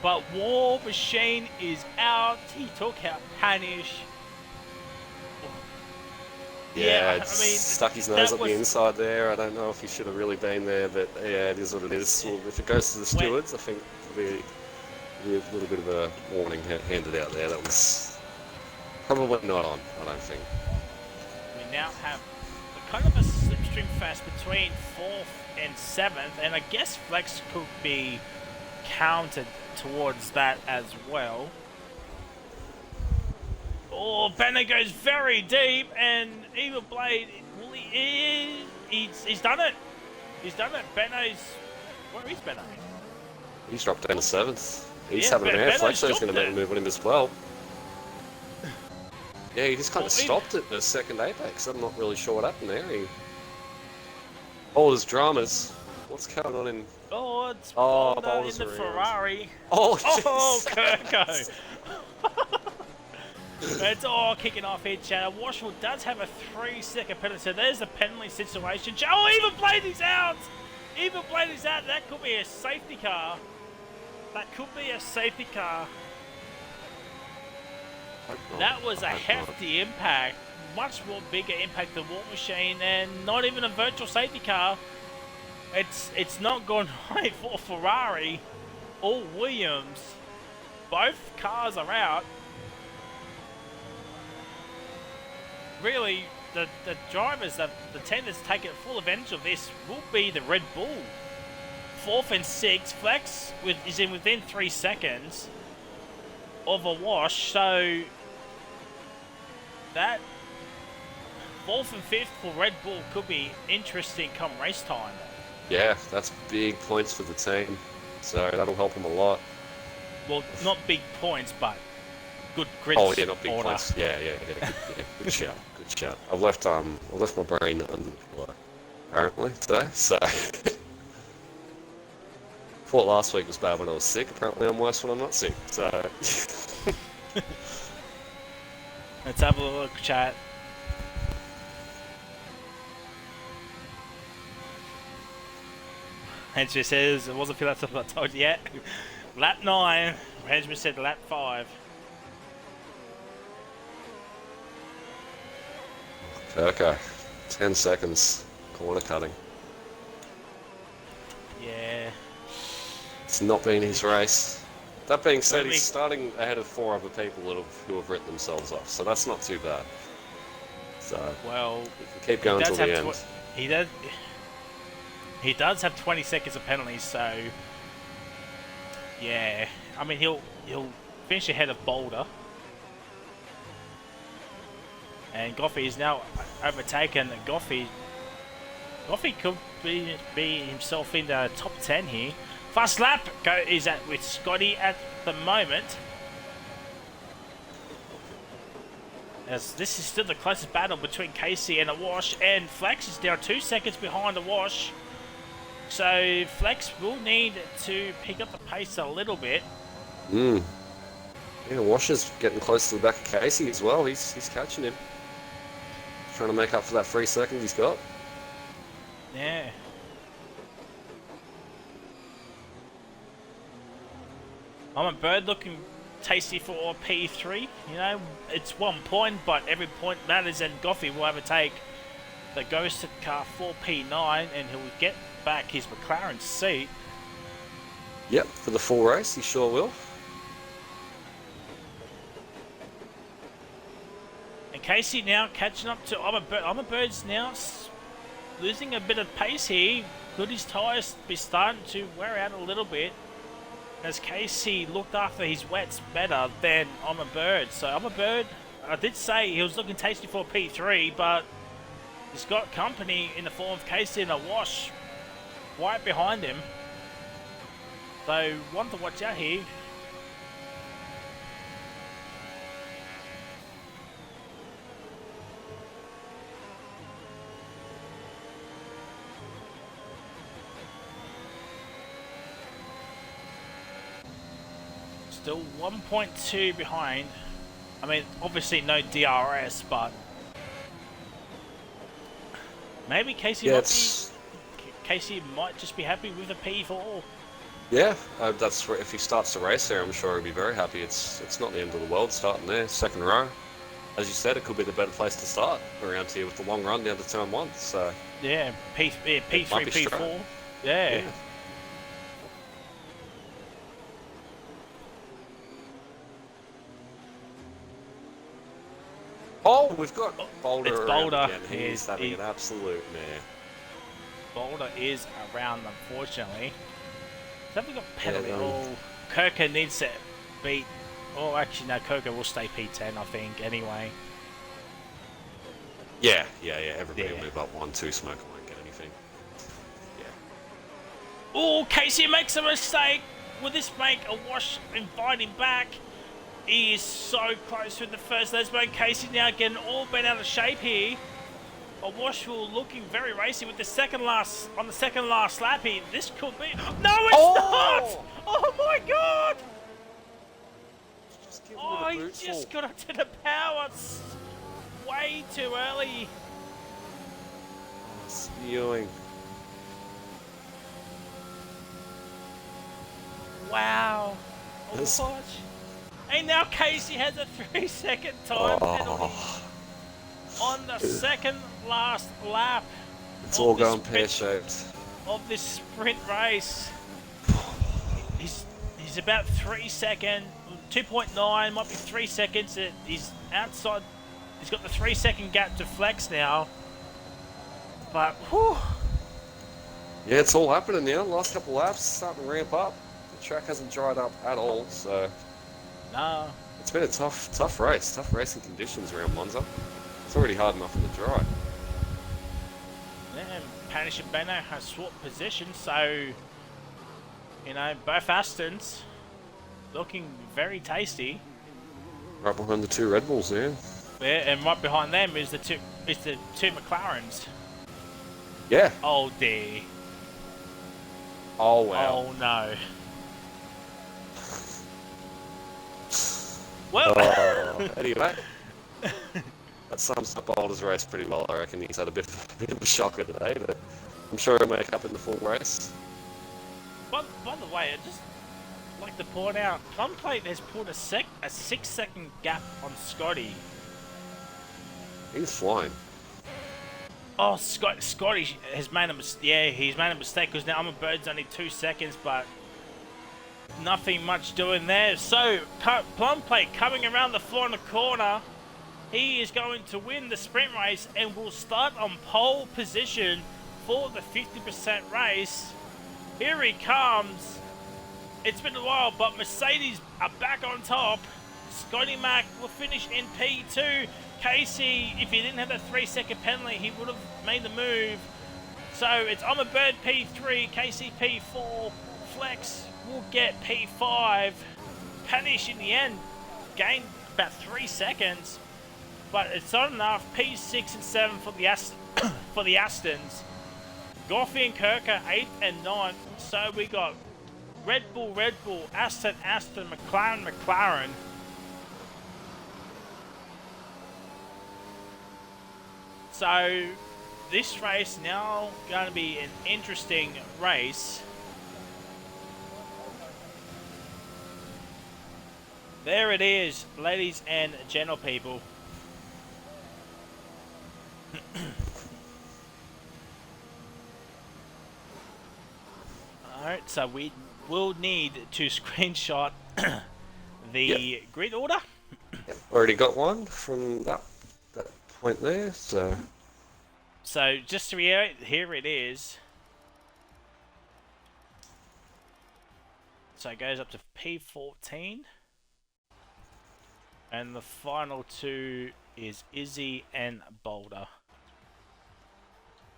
But War Machine is out. He took out Panish. Yeah, I mean, stuck his nose up the inside there. I don't know if he should have really been there, but yeah, it is what it is. Well, if it goes to the stewards, I think there'll be a little bit of a warning handed out there. That was probably not on, I don't think. We now have kind of a slipstream fast between 4th and 7th, and I guess Flex could be counted towards that as well. Oh, Banner goes very deep, and Evil Blade, he's done it. He's done it. Benno's, where is Benno? He's dropped down to 7th. He's having an air. Flexo's going to make a move on him as well. Yeah, he just kind of stopped at the second apex. I'm not really sure what happened there. There's dramas. What's going on in... Oh, it's Boulder in the Ferrari. Oh, Kirko. It's all kicking off here, Chad. Washwood does have a 3-second penalty, so there's the penalty situation. Oh, Evil Blade is out! Evil Blade is out. That could be a safety car. That was a hefty impact. Much more bigger impact than War Machine, and not even a virtual safety car. It's not gone right for Ferrari or Williams. Both cars are out. really, the drivers, the team that's taken full advantage of this will be the Red Bull. 4th and 6th, Flex is in within 3 seconds of a wash, so that 4th and 5th for Red Bull could be interesting come race time. Yeah, that's big points for the team, so that'll help them a lot. Well, not big points, but good grid. Oh yeah, not big order. points. Yeah. Good shout. Good shout. I've left my brain apparently today. So thought last week was bad when I was sick. Apparently I'm worse when I'm not sick. So let's have a look, chat. Henry says it wasn't feel like I told you yet. Lap 9. Henry said lap 5. okay, 10 seconds corner cutting. Yeah. It's not been his race. That being said, he's starting ahead of 4 other people who have written themselves off, so that's not too bad. So well, we can keep going till the end. He does have 20 seconds of penalties, so yeah. I mean, he'll finish ahead of Boulder, and Goffey is now overtaken. Goffey could be himself in the top 10 here. Fast lap is with Scotty at the moment, as this is still the closest battle between Casey and Awash, and Flex is now 2 seconds behind Awash. So Flex will need to pick up the pace a little bit. Yeah, Awash is getting close to the back of Casey as well. He's catching him. Trying to make up for that 3 seconds he's got. Yeah. I'm a bird looking tasty for P3. You know, it's 1 point, but every point matters, and Goffey will overtake the ghosted car for P9, and he'll get back his McLaren seat. Yep, for the full race, he sure will. And Casey now catching up to I'm a Bird's now losing a bit of pace here. Could his tyres be starting to wear out a little bit, as Casey looked after his wets better than I'm a Bird. So I'm a Bird, I did say he was looking tasty for P3, but he's got company in the form of Casey and Awash right behind him. So one to watch out here. Still 1.2 behind. I mean, obviously no DRS, but maybe Casey Casey might just be happy with a P4. Yeah, that's where, if he starts the race there, I'm sure he'll be very happy. It's not the end of the world starting there, second row. As you said, it could be the better place to start around here with the long run down to turn 1. So yeah, P3, P4. Yeah. Oh, we've got Boulder. It's Boulder. Again. He's having an absolute mare. Boulder is around, unfortunately. So have we got penalty? Kirker needs to beat. Oh, actually, no, Kirker will stay P10, I think, anyway. Yeah. Everybody will move up 1-2. Smoker won't get anything. Yeah. Oh, Casey makes a mistake. Will this make Awash invite him back? He is so close with the first lesbian. Casey now getting all bent out of shape here. Awash will looking very racy with the second last lap here. This could be. No, it's not! Oh my god! He just got up to the power way too early. Spewing. Wow. Oh, gosh. And now Casey has a 3-second time penalty on the second last lap. It's all going pear-shaped. Of this sprint race. He's about 3 seconds, 2.9, might be 3 seconds. He's outside He's got the 3-second gap to flex now. But, whew. Yeah, it's all happening now. Last couple laps, starting to ramp up. The track hasn't dried up at all, so No. it's been a tough race. Tough racing conditions around Monza. It's already hard enough in the dry. Yeah, Panish and Beno have swapped positions, so, you know, both Astons looking very tasty. Right behind the two Red Bulls there. Yeah, and right behind them is the two McLarens. Yeah. Oh dear. Oh wow. Oh no. Well. Anyway, that sums up Boulder's race pretty well. I reckon he's had a bit of a shocker today, but I'm sure he'll make up in the full race. By the way, I just like to point out, Plumplate has put a 6-second gap on Scotty. He's flying. Oh, Scotty has made a mistake. Yeah, he's made a mistake because now I'm a Bird's only 2 seconds, but nothing much doing there. So Plumplate coming around the final corner. He is going to win the sprint race and will start on pole position for the 50% race. Here he comes. It's been a while, but Mercedes are back on top. Scotty Mac will finish in P2. Casey, if he didn't have that 3-second penalty, he would have made the move. So it's I'm a Bird P3, Casey P4, Flex will get P5. Panish in the end gained about 3 seconds, but it's not enough. P6 and 7 for the for the Astons. Goffey and Kirker 8th and 9th. So we got Red Bull, Aston, McLaren. So this race now going to be an interesting race. There it is, ladies and gentle people. Alright, so we will need to screenshot the grid order. Yep. Already got one from that point there, so just to reiterate, here it is. So it goes up to P14. And the final two is Izzy and Boulder.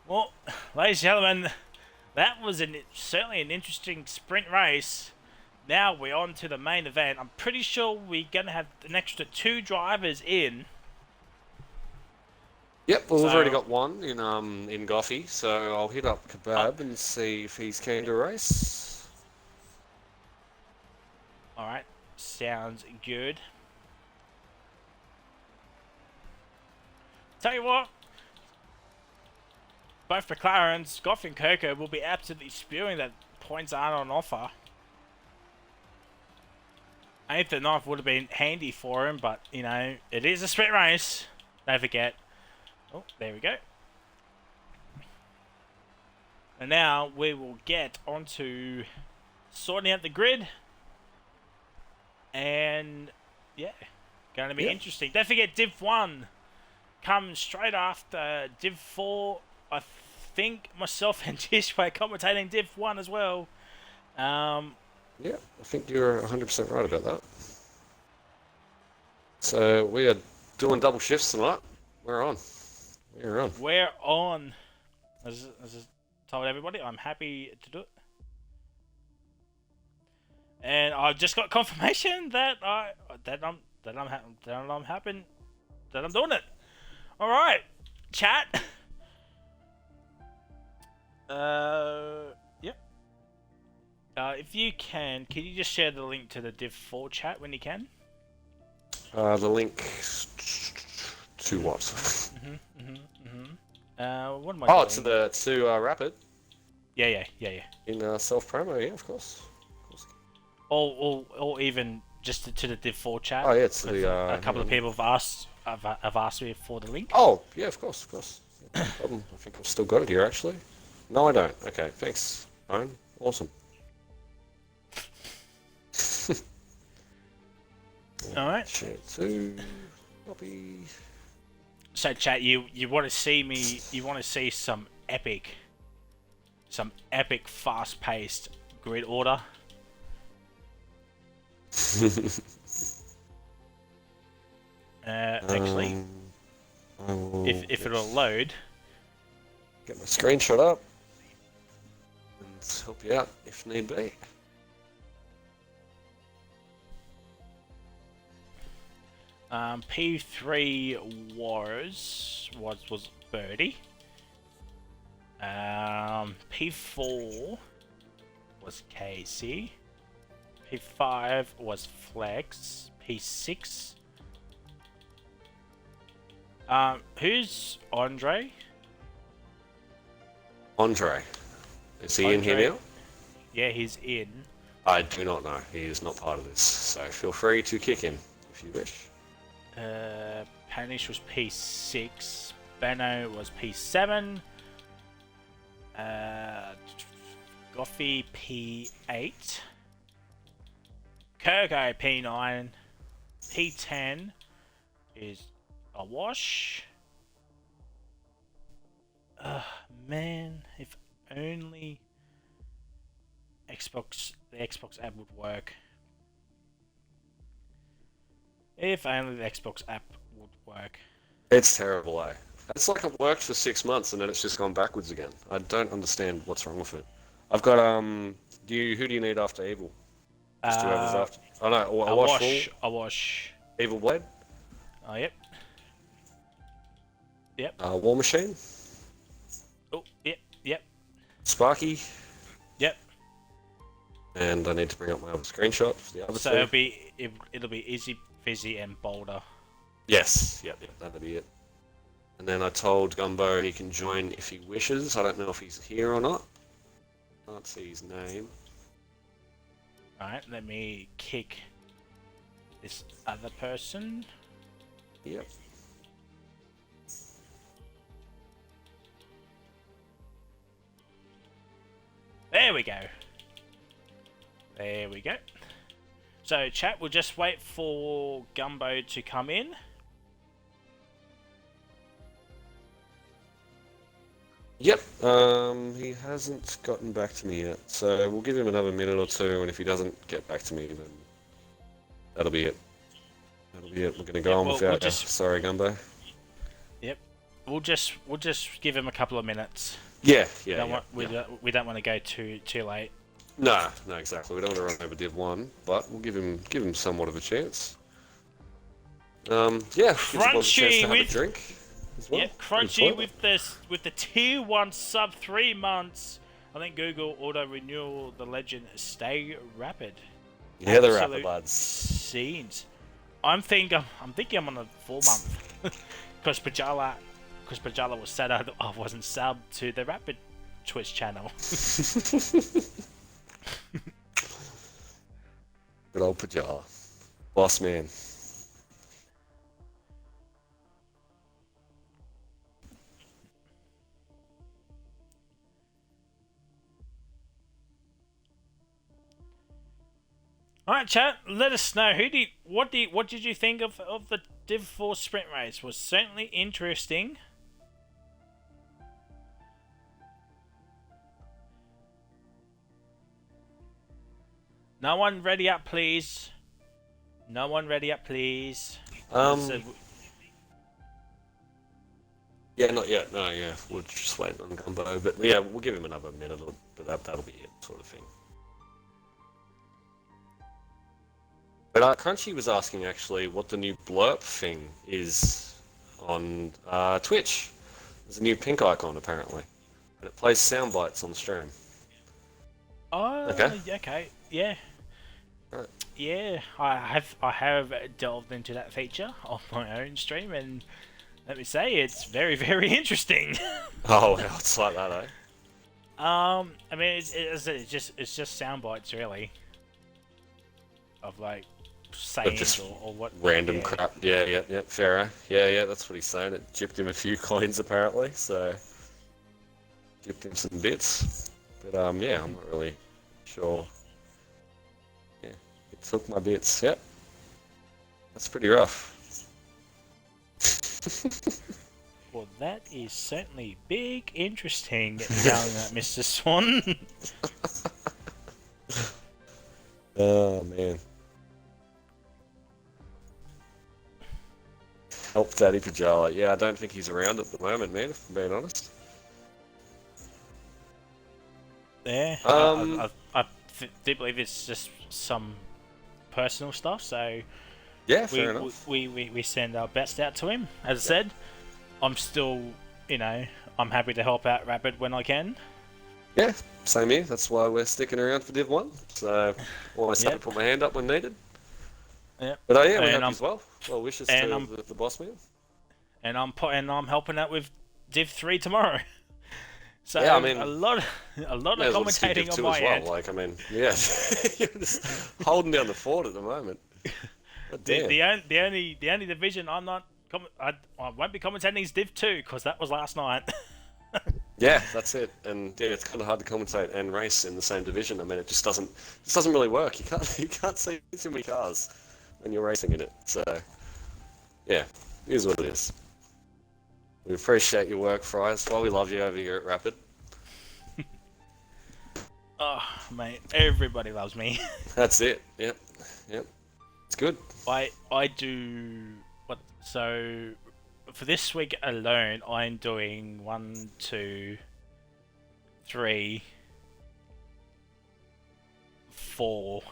Well, ladies and gentlemen, that was certainly an interesting sprint race. Now we're on to the main event. I'm pretty sure we're going to have an extra 2 drivers in. Yep, well, we've already got one in Goffey, so I'll hit up Kebab and see if he's keen to race. Alright, sounds good. Tell you what, both McLarens, Goff and Kirko, will be absolutely spewing that points aren't on offer. 8th and 9th would have been handy for him, but, you know, it is a sprint race. Don't forget. Oh, there we go. And now we will get onto sorting out the grid. And, yeah, going to be interesting. Don't forget Div 1 comes straight after Div 4. I think myself and Tish were commentating Div 1 as well. Yeah, I think you're 100% right about that. So we are doing double shifts tonight. We're on. We're on. As I told everybody, I'm happy to do it. And I just got confirmation that I'm doing it. All right, chat. Yep. If you can you just share the link to the Div 4 chat when you can? The link to what? What am I? Oh, to Rapid. Yeah. In self promo, yeah, of course. Or even just to the Div 4 chat. Oh yeah, it's the a couple of people have asked me for the link. Oh yeah, of course. No problem. I think I've still got it here actually. No, I don't. Okay, thanks, Owen. Awesome. All right. Share to copy. So chat, you want to see me? You want to see some epic fast-paced grid order? Actually, I will if it'll load. get my screenshot up and help you out if need be. P3 was Birdie. P4 was Casey. P5 was Flex. P6. Who's Andre? Andre. Is he in here now? Yeah, he's in. I do not know. He is not part of this, so feel free to kick him if you wish. Panish was P6. Benno was P7. Goffy P8. Kurgo P9. P10 is a wash. Man, if only the Xbox app would work. If only the Xbox app would work. It's terrible, eh? It's like it worked for 6 months and then it's just gone backwards again. I don't understand what's wrong with it. I've got who do you need after Evil? Just whoever's after. Oh no, a wash. Evil Blade. Oh yep. Yep. War Machine. Oh yep. Sparky. Yep. And I need to bring up my other screenshot for the other So two. it'll be Easy, Fizzy, and Boulder. Yes. Yep. That'll be it. And then I told Gumbo he can join if he wishes. I don't know if he's here or not. Can't see his name. Alright, let me kick this other person. Yep. There we go. So chat, we'll just wait for Gumbo to come in. Yep. He hasn't gotten back to me yet, so we'll give him another minute or two, and if he doesn't get back to me, then that'll be it. We're gonna go on without you. Sorry, Gumbo. Yep. We'll just give him a couple of minutes. Yeah. We don't want to go too late. No, exactly. We don't want to run over Div 1, but we'll give him somewhat of a chance. Yeah. Gives the boys a chance to have a drink as well. Yeah, Crunchy with the tier 1 sub 3 months. I think Google auto renewal the legend stay rapid. Yeah, the rapid lads. Scenes. I'm thinking I'm on a 4-month because Pajala was sad I wasn't subbed to the rapid Twitch channel. Good old Pajala. Boss man. Alright chat, let us know what did you think of the Div 4 sprint race? Was certainly interesting. No one ready up, please. No one ready up, please. Yeah, not yet. No, yeah, we'll just wait on Gumbo, but yeah, we'll give him another minute, but that'll be it, sort of thing. But Crunchy was asking actually what the new blurb thing is on Twitch. There's a new pink icon apparently, and it plays sound bites on stream. Oh, okay, yeah. Right. Yeah, I have delved into that feature on my own stream, and let me say it's very, very interesting. Oh, well, it's like that, eh? I mean, it's just sound bites really, of like sayings or what random crap. Yeah, fair. Yeah, that's what he's saying. It gypped him a few coins apparently, so gypped him some bits. But yeah, I'm not really sure. Yeah, it took my bits. Yep, that's pretty rough. Well, that is certainly big, interesting, yelling at Mr. Swan. Oh man. Help Daddy Pajala. Yeah, I don't think he's around at the moment, man, if I'm being honest. Yeah, I do believe it's just some personal stuff, so Yeah, fair enough. we send our best out to him. As I said, I'm still, I'm happy to help out Rapid when I can. Yeah, same here. That's why we're sticking around for Div 1. So, always happy to put my hand up when needed. Yep. But yeah, we hope as well. Well wishes to the boss man. And I'm helping out with Div 3 tomorrow. So yeah, I mean, a lot of commentating on my end. Like, I mean, yeah, you're just holding down the fort at the moment. The only division I'm not I won't be commentating is Div 2 because that was last night. Yeah, that's it. And yeah, it's kind of hard to commentate and race in the same division. I mean, it just doesn't really work. You can't see too many cars when you're racing in it. So yeah, it is what it is. We appreciate your work, Fries. Well, we love you over here at Rapid. Oh, mate, everybody loves me. That's it. Yep. It's good. I do what? So for this week alone, I'm doing 1, 2, 3, 4,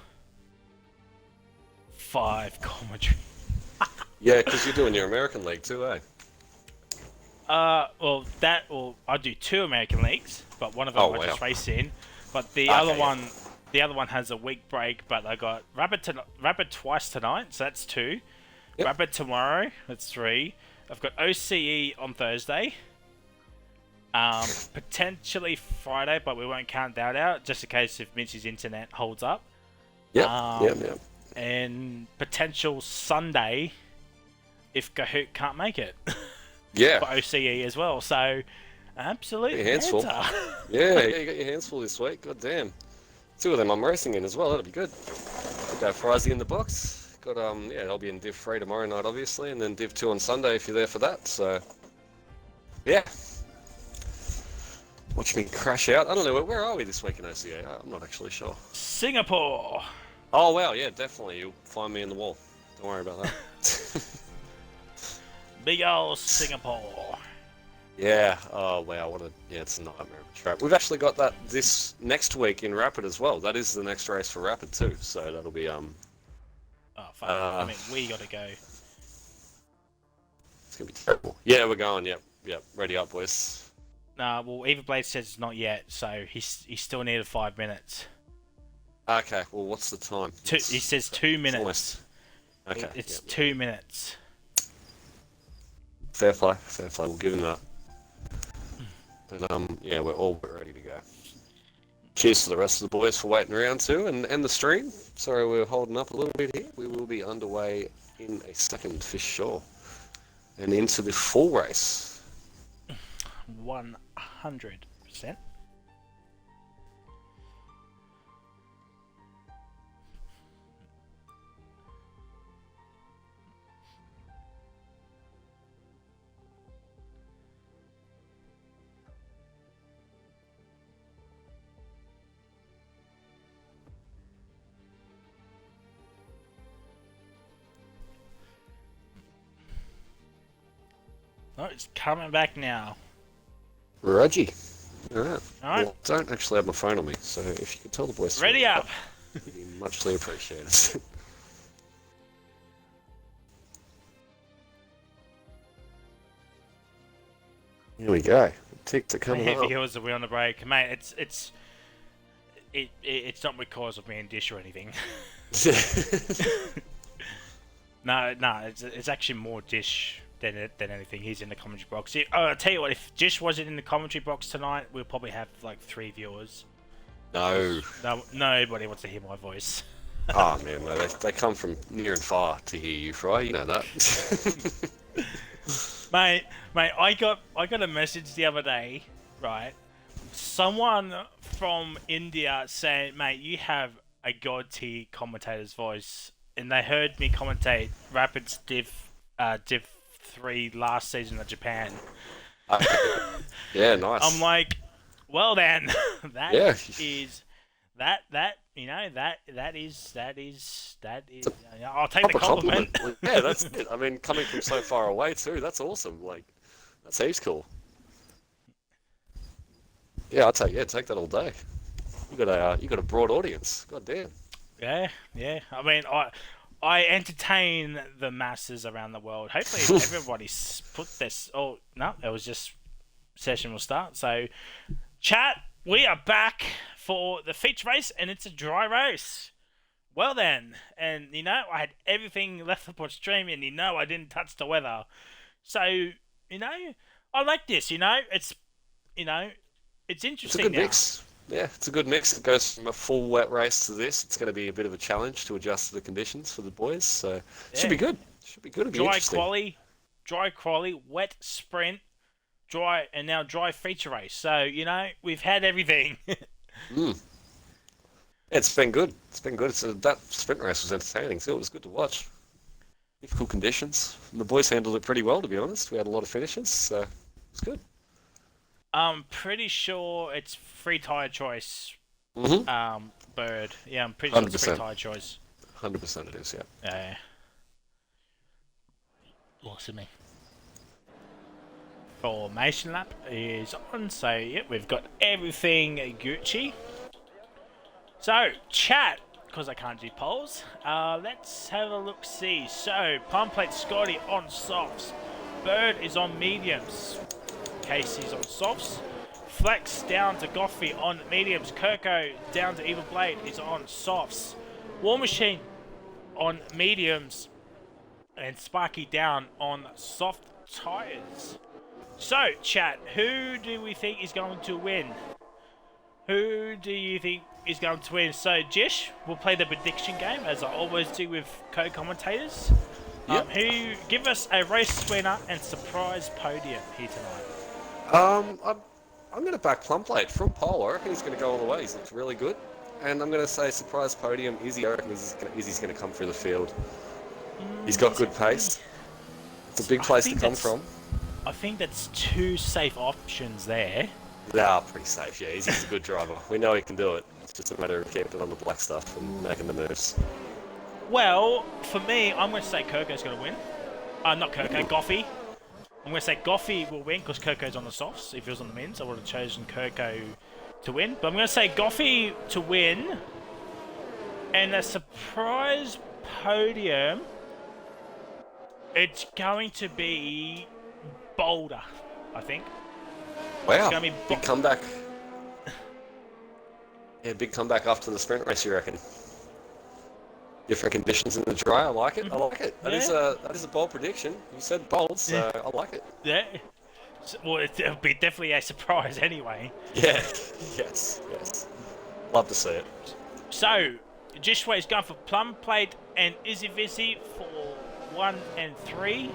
5 commentary. Yeah, because you're doing your American League too, eh? Well, I do 2 American leagues, but one of them I just race in. But the other one has a week break. But I got Rapid twice tonight, so that's 2. Yep. Rapid tomorrow, that's 3. I've got OCE on Thursday. Potentially Friday, but we won't count that out just in case if Mitch's internet holds up. Yep. And potential Sunday if Kahoot can't make it. Yeah. For OCE as well, so absolutely. Hands full. Yeah, you got your hands full this week. God damn. 2 of them I'm racing in as well. That'll be good. Got Frizy in the box. Got I'll be in Div 3 tomorrow night, obviously, and then Div 2 on Sunday if you're there for that. So yeah. Watch me crash out. I don't know where are we this week in OCA? I'm not actually sure. Singapore. Oh wow, yeah, definitely. You'll find me in the wall. Don't worry about that. Big old Singapore. Yeah. Oh wow, it's a nightmare of a track. We've actually got that this next week in Rapid as well. That is the next race for Rapid too. So that'll be Oh fuck! I mean, we gotta go. It's gonna be terrible. Yeah, we're going. Yep. Ready up, boys. Nah, well, Everblade says it's not yet, so he still needed 5 minutes. Okay. Well, what's the time? He says 2 minutes. Almost. Okay. It's 2 minutes. Fair play. We'll give him that. But yeah, we're all ready to go. Cheers to the rest of the boys for waiting around too, and the stream. Sorry, we're holding up a little bit here. We will be underway in a second for sure, and into the full race. 100%. Oh, it's coming back now. Reggie. Alright. Alright. Well, I don't actually have my phone on me, so if you could tell the boys... Ready up! It'd be muchly appreciated. Here we go. Ticks are coming Heavy up. Hills, are we on the break? Mate, it's not because of me and Dish or anything. No, it's actually more Dish than anything. He's in the commentary box. I'll tell you what, if Dish wasn't in the commentary box tonight, we'll probably have like 3 viewers. No. Nobody wants to hear my voice. Oh man, they come from near and far to hear you, Fry. You know that. Mate, I got a message the other day, right? Someone from India saying, mate, you have a god tier commentator's voice, and they heard me commentate Rapid's Div 3 last season of Japan. Yeah, nice. I'm like, well then, Yeah. I'll take the Proper compliment. compliment. Yeah, that's it. I mean, coming from so far away too, that's awesome. Like, that seems cool. Yeah, take that all day. You got a broad audience. God damn. Yeah. I mean, I entertain the masses around the world. Hopefully, everybody's put this. Oh no, it was just session will start. So, chat, we are back for the feature race, and it's a dry race. Well then, and I had everything left up on stream, and I didn't touch the weather. So, I like this. It's it's interesting. It's a good now. mix. Yeah, it's a good mix. It goes from a full wet race to this. It's going to be a bit of a challenge to adjust to the conditions for the boys. So, it should be good. Should be good. It'll be interesting. Dry quali, wet sprint, dry, and now dry feature race. So, we've had everything. It's been good. That sprint race was entertaining too. It was good to watch. Difficult conditions. And the boys handled it pretty well, to be honest. We had a lot of finishes, so it was good. I'm pretty sure it's free tyre choice. Bird. Yeah, I'm pretty sure it's free tyre choice. 100% it is, yeah. Yeah. Awesome. Formation lap is on, so yeah, we've got everything Gucci. So, chat, because I can't do polls, let's have a look-see. So, Palm Plate Scotty on softs. Bird is on mediums. Casey's on softs. Flex down to Goffey on mediums. Kirko down to Evil Blade is on softs. War Machine on mediums. And Sparky down on soft tyres. So, chat, who do we think is going to win? Who do you think is going to win? So, Jish, we'll play the prediction game, as I always do with co-commentators. Yep. Who give us a race winner and surprise podium here tonight? I'm going to back Plumplate from pole. I reckon he's going to go all the way. He's looked really good. And I'm going to say surprise podium. Izzy, I reckon Izzy's going to come through the field. He's got good pace. It's a big place to come from. I think that's 2 safe options there. They are pretty safe, yeah. Izzy's a good driver. We know he can do it. It's just a matter of keeping on the black stuff and making the moves. Well, for me, I'm going to say Kirko's going to win. Not Kirko, Goffey. I'm going to say Goffey will win because Kirko's on the softs. If he was on the mins, I would have chosen Kirko to win. But I'm going to say Goffey to win. And a surprise podium, it's going to be Boulder, I think. Wow, big comeback. Yeah, big comeback after the sprint race, you reckon? Different conditions in the dry, I like it. I like it. That is a bold prediction. You said bold, so I like it. Yeah. Well, it'll be definitely a surprise anyway. Yeah. Yes. Love to see it. So, Jishway's going for Plum Plate and Izzy Vizzy for 1 and 3.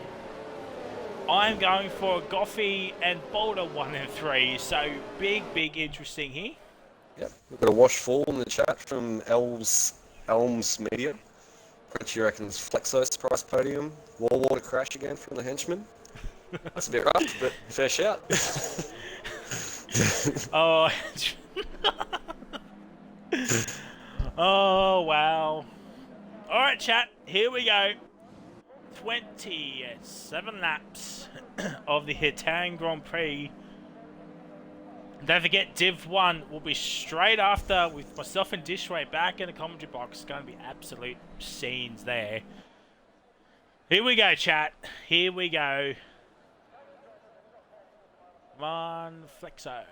I'm going for Goffey and Boulder 1 and 3. So, big interesting here. Yep. We've got a wash fall in the chat from Elms Media. Frenchie reckons Flexo surprise podium. Water crash again from the henchman. That's a bit rough, but fair shout. Oh. Oh, wow. Alright, chat. Here we go. 27 laps of the Italian Grand Prix. Don't forget, Div 1 will be straight after with myself and Dishway back in the commentary box. It's going to be absolute scenes there. Here we go, chat. Here we go. Come on, Flexo.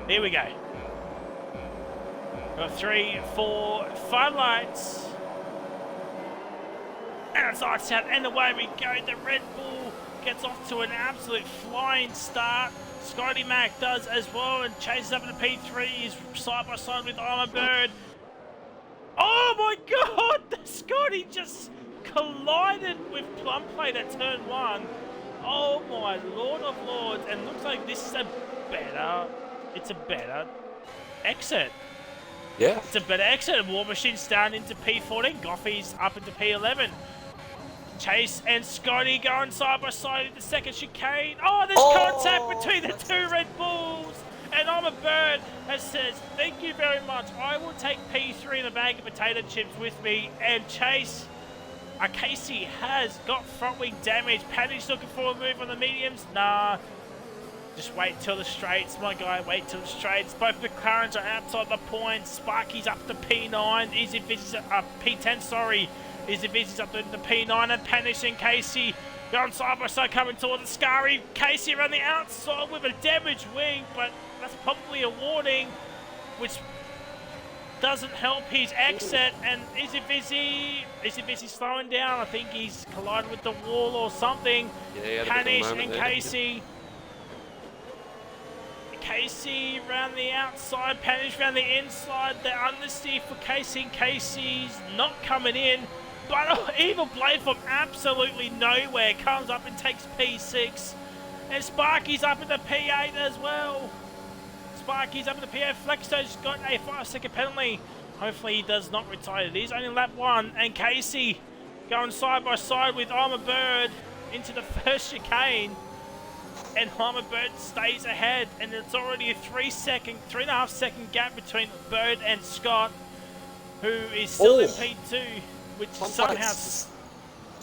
Here we go. Got 3, 4, 5 lights. And it's lights out, and away we go. The Red Bull gets off to an absolute flying start. Scotty Mac does as well and chases up into P3. He's side by side with Armor Bird. Oh my god! Scotty just collided with Plum Plate at turn 1. Oh my lord of lords. And looks like this is a better exit. Yeah. It's a better exit. War Machine's down into P14. Goffey's up into P11. Chase and Scotty going side by side in the second chicane. Oh, there's contact between the two Red Bulls. And I'm a bird that says, thank you very much. I will take P3 and a bag of potato chips with me. And Chase, Casey has got front wing damage. Paddy's looking for a move on the mediums. Nah, just wait till the straights, my guy. Wait till the straights. Both McLarens are outside the point. Sparky's up to P9. Easy Viz P10, sorry. Easy Viz up to the P9. And Panish and Casey going side by side coming towards the Scary. Casey around the outside with a damaged wing, but that's probably a warning, which doesn't help his exit. And Izzy Busy slowing down. I think he's collided with the wall or something. Yeah, Panish and Casey. Casey around the outside, Panish around the inside. The understeer for Casey, and Casey's not coming in. But Evil Blade from absolutely nowhere comes up and takes P6. And Sparky's up in the P8 as well. Sparky's up in the P8. Flexo's got a 5-second penalty. Hopefully he does not retire. It is only lap 1. And Casey going side by side with Armour Bird into the first chicane. And Armour Bird stays ahead. And it's already a 3.5 second gap between Bird and Scott, who is still in P2. Which somehow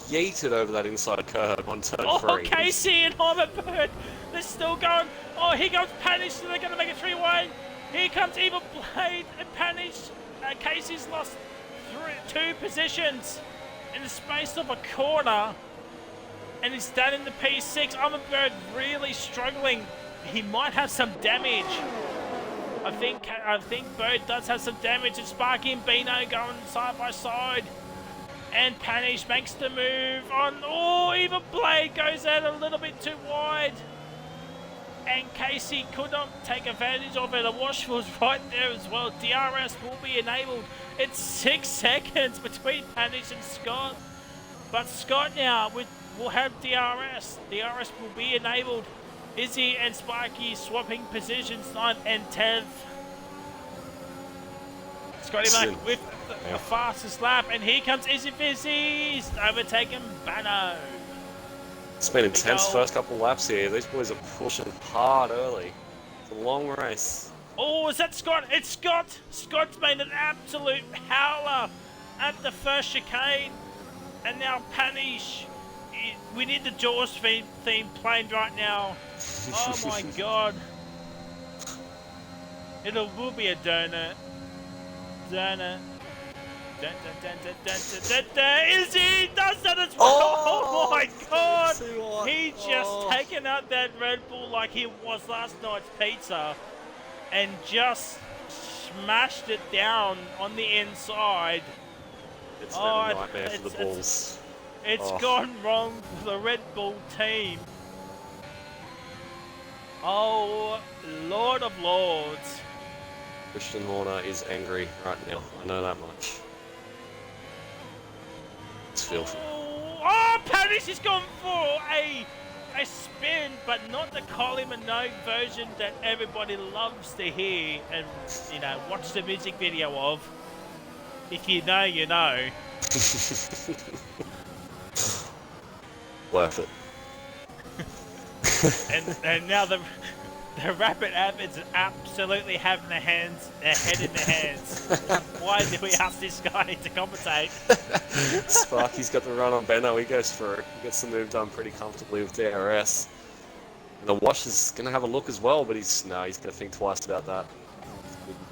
yeeted over that inside curve on turn 3. Casey and Armour Bird, they're still going. Oh, here comes Panish, so they're going to make it 3-way. Here comes Evil Blade and Panish. Casey's lost 2 positions in the space of a quarter, and he's down in the P6. Armour Bird really struggling. He might have some damage. I think Bird does have some damage, and Sparky and Beano going side by side. And Panish makes the move on. Oh, Evil Blade goes out a little bit too wide. And Casey could not take advantage of it. A wash was right there as well. DRS will be enabled. It's 6 seconds between Panish and Scott. But Scott now will have DRS. DRS will be enabled. Izzy and Sparky swapping positions 9th and 10th. Scotty Mac with the fastest lap, and here comes Izzy Fizzy's overtaking Bano. It's been intense first couple laps here. These boys are pushing hard early. It's a long race. Oh, is that Scott? It's Scott! Scott's made an absolute howler at the first chicane. And now Panish. We need the Jaws theme playing right now. Oh my god. It will be a donut. Donut. Izzy does that as well. Oh my god. He just taken out that Red Bull like he was last night's pizza and just smashed it down on the inside. It's been a nightmare for the Bulls. It's gone wrong for the Red Bull team. Oh, Lord of Lords. Christian Horner is angry right now. I know that much. It's filthy. Oh, Paris has gone for a spin, but not the Kylie Minogue version that everybody loves to hear and, you know, watch the music video of. If you know, you know. Worth it. and now the Rapid Avids absolutely having their head in their hands. Why did we ask this guy to compensate? Sparky's got the run on Benno. He goes through. He gets the move done pretty comfortably with DRS. And the Wash is going to have a look as well, but he's going to think twice about that.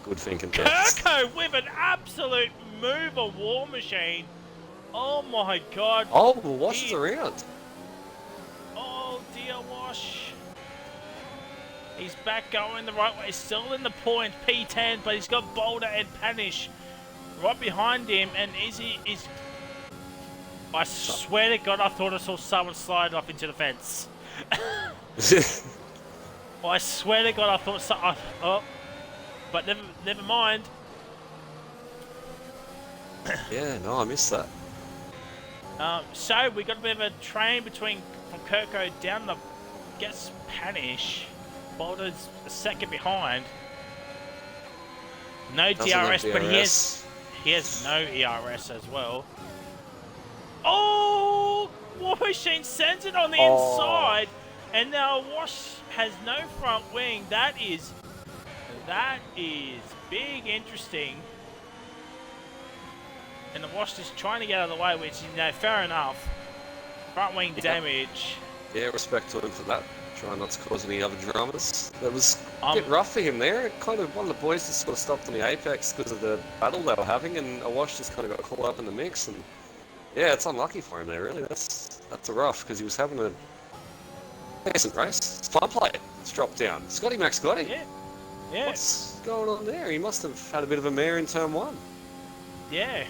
Good thinking. Kirko with an absolute move, a war machine. Oh my god. Oh, the Wash is around. Oh dear Wash. He's back going the right way, still in the point, P10, but he's got Boulder and Panish right behind him, and Izzy is... I swear to God, I thought I saw someone slide off into the fence. I swear to God, I thought so. Oh, but never mind. Yeah, no, I missed that. So we got a bit of a train from Kirko down the Panish. Boulder's a second behind. No DRS, but he has no ERS as well. Oh, Machine sends it on the Oh. inside, and now Wash has no front wing. That is big, interesting. And the Wash is trying to get out of the way, which is, fair enough. Front wing damage. Yeah, respect to him for that. Try not to cause any other dramas. That was a bit rough for him there. It kind of, one of the boys just sort of stopped on the apex because of the battle they were having, and Awash just kind of got caught up in the mix. And yeah, it's unlucky for him there, really. That's a rough, because he was having a decent race. It's fun play. It's dropped down. Scotty Mac Scotty. Yeah. Yeah. What's going on there? He must have had a bit of a mare in turn one. Yeah.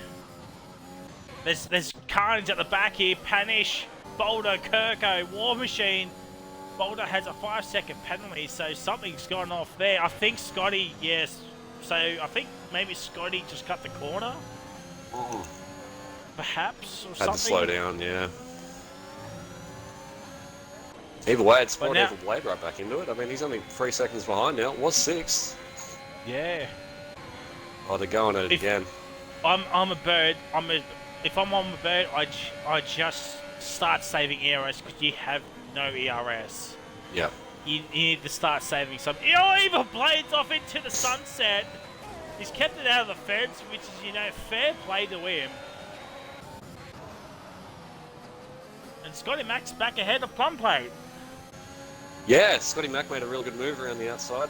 There's carnage at the back here. Panish, Boulder, Kirko, War Machine. Boulder has a 5-second penalty, so something's gone off there. I think Scotty, yes. So I think maybe Scotty just cut the corner. Oh. Perhaps, or Had something. to slow down, yeah. Either way, it's brought Evil Blade right back into it. I mean, he's only 3 seconds behind now. It was 6. Yeah. Oh, they're going at it again. I'm a bird. If I'm on the bird, I just start saving ERS because you have no ERS. Yep. You need to start saving some. Oh, Evil Blade's off into the sunset. He's kept it out of the fence, which is, fair play to him. And Scotty Mac's back ahead of Plum Plate. Yeah, Scotty Mac made a real good move around the outside,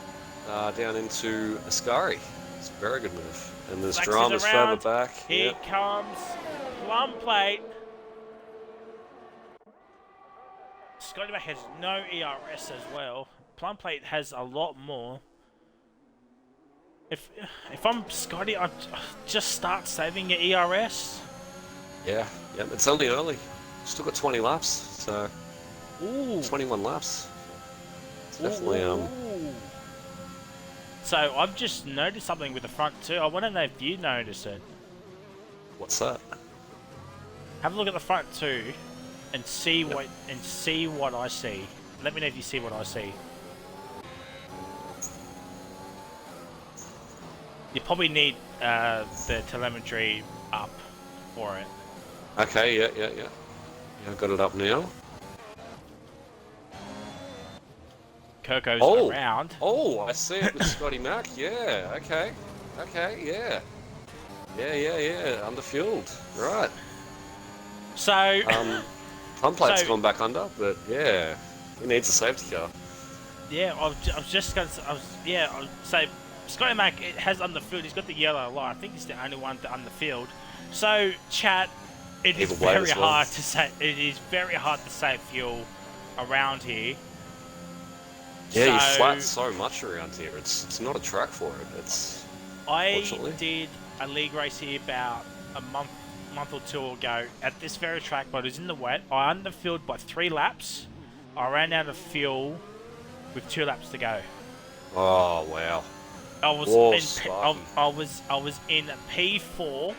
down into Ascari. It's a very good move. And there's dramas further back. Here comes Plum Plate. Scotty Mac has no ERS as well. Plum Plate has a lot more. If I'm Scotty, I'd just start saving your ERS. Yeah, it's only early. Still got 20 laps, so... Ooh. 21 laps. It's definitely, So, I've just noticed something with the front too. I want to know if you notice it. What's that? Have a look at the front too, and see what I see. Let me know if you see what I see. You probably need the telemetry up for it. Okay, yeah, I've got it up now. Kirko's around. Oh, I see it with Scotty Mac. Yeah, okay, yeah. Yeah, underfueled. Right. So... Plum Plate's gone back under, but yeah, he needs a safety car. Yeah, I was just going to say, Scotty Mac has underfield. He's got the yellow light. I think he's the only one to underfield. So, chat, it is very hard to say. It is very hard to save fuel around here. Yeah, you flat so much around here. It's not a track for it. I did a league race here about a month or two ago at this very track, but it was in the wet. I underfilled by 3 laps. I ran out of fuel with 2 laps to go. Oh wow! I was in P4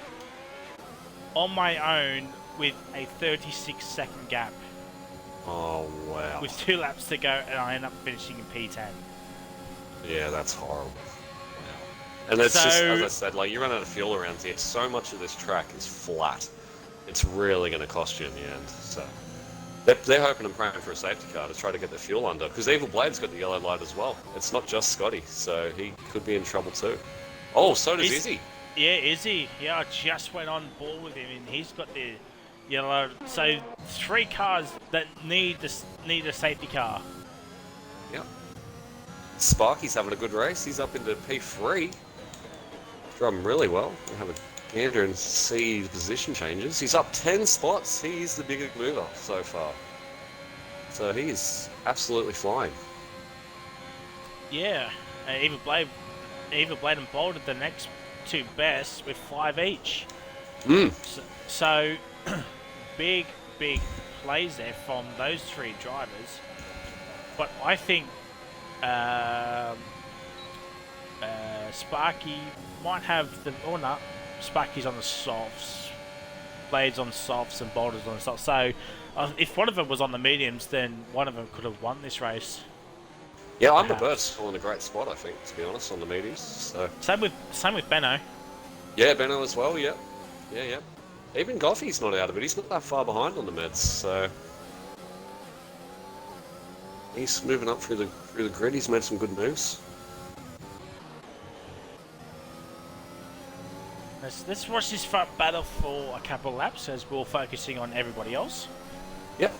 on my own with a 36-second gap. Oh wow! With 2 laps to go, and I end up finishing in P10. Yeah, that's horrible. And it's just, as I said, like, you run out of fuel around here. So much of this track is flat. It's really going to cost you in the end. So they're hoping and praying for a safety car to try to get the fuel under. Because Evil Blade's got the yellow light as well. It's not just Scotty, so he could be in trouble too. Oh, so does Izzy. Yeah, Izzy. Yeah, I just went on board with him, and he's got the yellow. So 3 cars that need a safety car. Yep. Sparky's having a good race. He's up into P3. Driving really well. We'll have a gander and see the position changes. He's up 10 spots. He's the bigger mover so far. So he's absolutely flying. Yeah. Evil Blade and Boulder the next 2 best with 5 each. So big plays there from those 3 drivers. But I think Sparky might have the... Oh, no. Sparky's on the softs. Blade's on softs and Boulder's on the softs. So, if one of them was on the mediums, then one of them could have won this race. Yeah, Underbird's still in a great spot, I think, to be honest, on the mediums. So. Same with Benno. Yeah, Benno as well, yeah. Even Goffey's not out of it. He's not that far behind on the meds, so... He's moving up through the grid. He's made some good moves. Let's watch this front battle for a couple of laps as we're focusing on everybody else. Yep.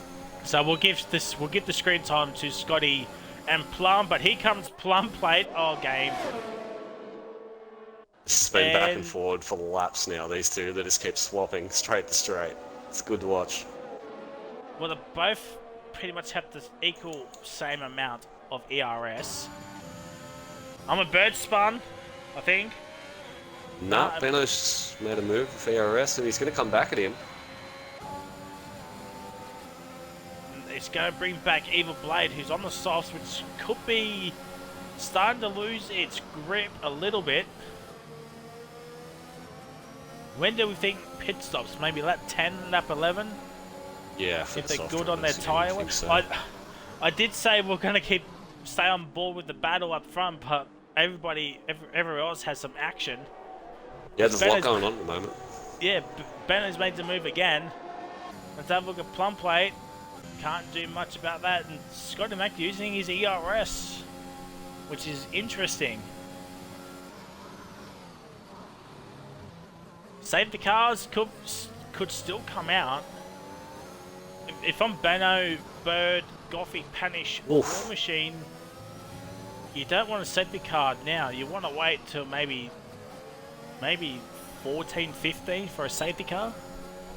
So we'll give the screen time to Scotty and Plum, but here comes Plum Plate. Oh, game. This has been back and forward for laps now. These two, they just keep swapping straight to straight. It's good to watch. Well, they both pretty much have the equal same amount of ERS. I'm a bird spun, I think. Nah, Benno's made a move with ERS and he's going to come back at him. It's going to bring back Evil Blade, who's on the softs, which could be starting to lose its grip a little bit. When do we think pit stops? Maybe lap 10, lap 11? Yeah, if they're good on their tyre. So. I did say we're going to stay on board with the battle up front, but everywhere else has some action. Yeah, there's a lot going on at the moment. Yeah, Benno's made the move again. Let's have a look at Plum Plate. Can't do much about that. And Scotty Mac using his ERS, which is interesting. Safety cars could still come out. If I'm Benno, Bird, Goffy, Panish, or War Machine, you don't want a safety car now. You want to wait till maybe 14, 15 for a safety car.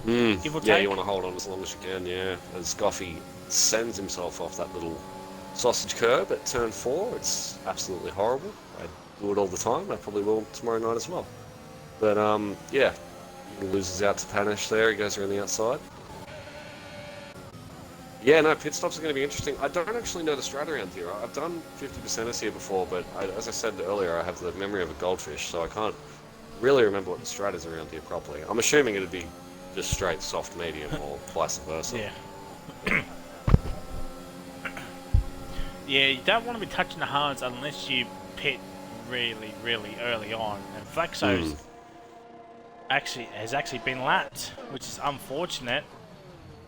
Give or take. Yeah, you want to hold on as long as you can, yeah. As Goffy sends himself off that little sausage curb at turn 4, it's absolutely horrible. I do it all the time. I probably will tomorrow night as well. But, yeah, he loses out to Panish there. He goes around the outside. Yeah, no, pit stops are going to be interesting. I don't actually know the strat around here. I've done 50%ers here before, but as I said earlier, I have the memory of a goldfish, so I can't really remember what the strat is around here properly. I'm assuming it'd be just straight soft medium or vice versa. Yeah. Yeah, you don't want to be touching the hards unless you pit really, really early on. And Flexo's has actually been lapped, which is unfortunate.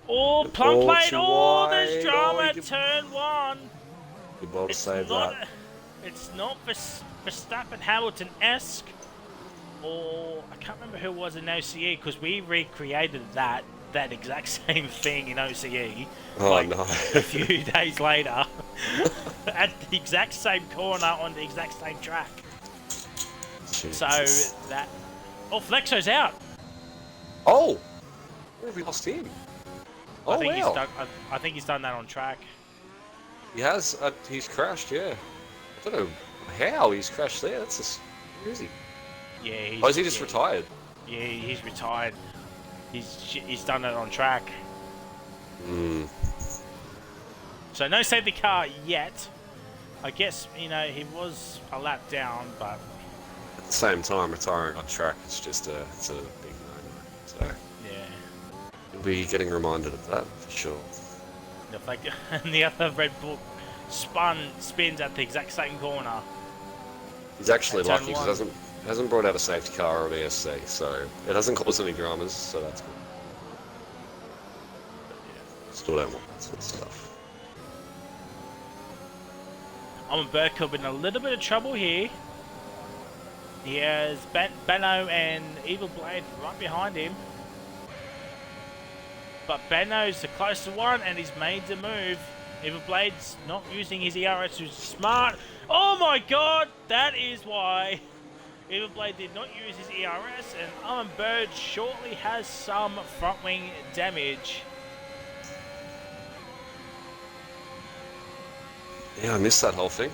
Oh, Plum Plate! Oh, there's drama at turn 1. You're able to save that. It's not Verstappen Hamilton-esque. Or I can't remember who it was in OCE because we recreated that exact same thing in OCE. Oh no! A few days later, at the exact same corner on the exact same track. Jesus. So that Flexo's out. Oh, where have we lost him? I think he's done that on track. He has. He's crashed. Yeah. I don't know how he's crashed there. That's just crazy. Yeah. Is he just retired? Yeah, he's retired. He's done it on track. So no safety car yet. I guess he was a lap down, but at the same time, retiring on track is just it's a big no-no. So yeah, you'll be getting reminded of that for sure. And the other Red Bull spins at the exact same corner. He's actually lucky because he hasn't brought out a safety car or an ESC, so it hasn't caused any dramas, so that's good. But yeah, still don't want that sort of stuff. Bird could be in a little bit of trouble here. He has Benno and Evil Blade right behind him. But Benno's the closer one and he's made the move. Evil Blade's not using his ERS, who's smart. Oh my god, that is why Evil Blade did not use his ERS, and Bird shortly has some front wing damage. Yeah, I missed that whole thing.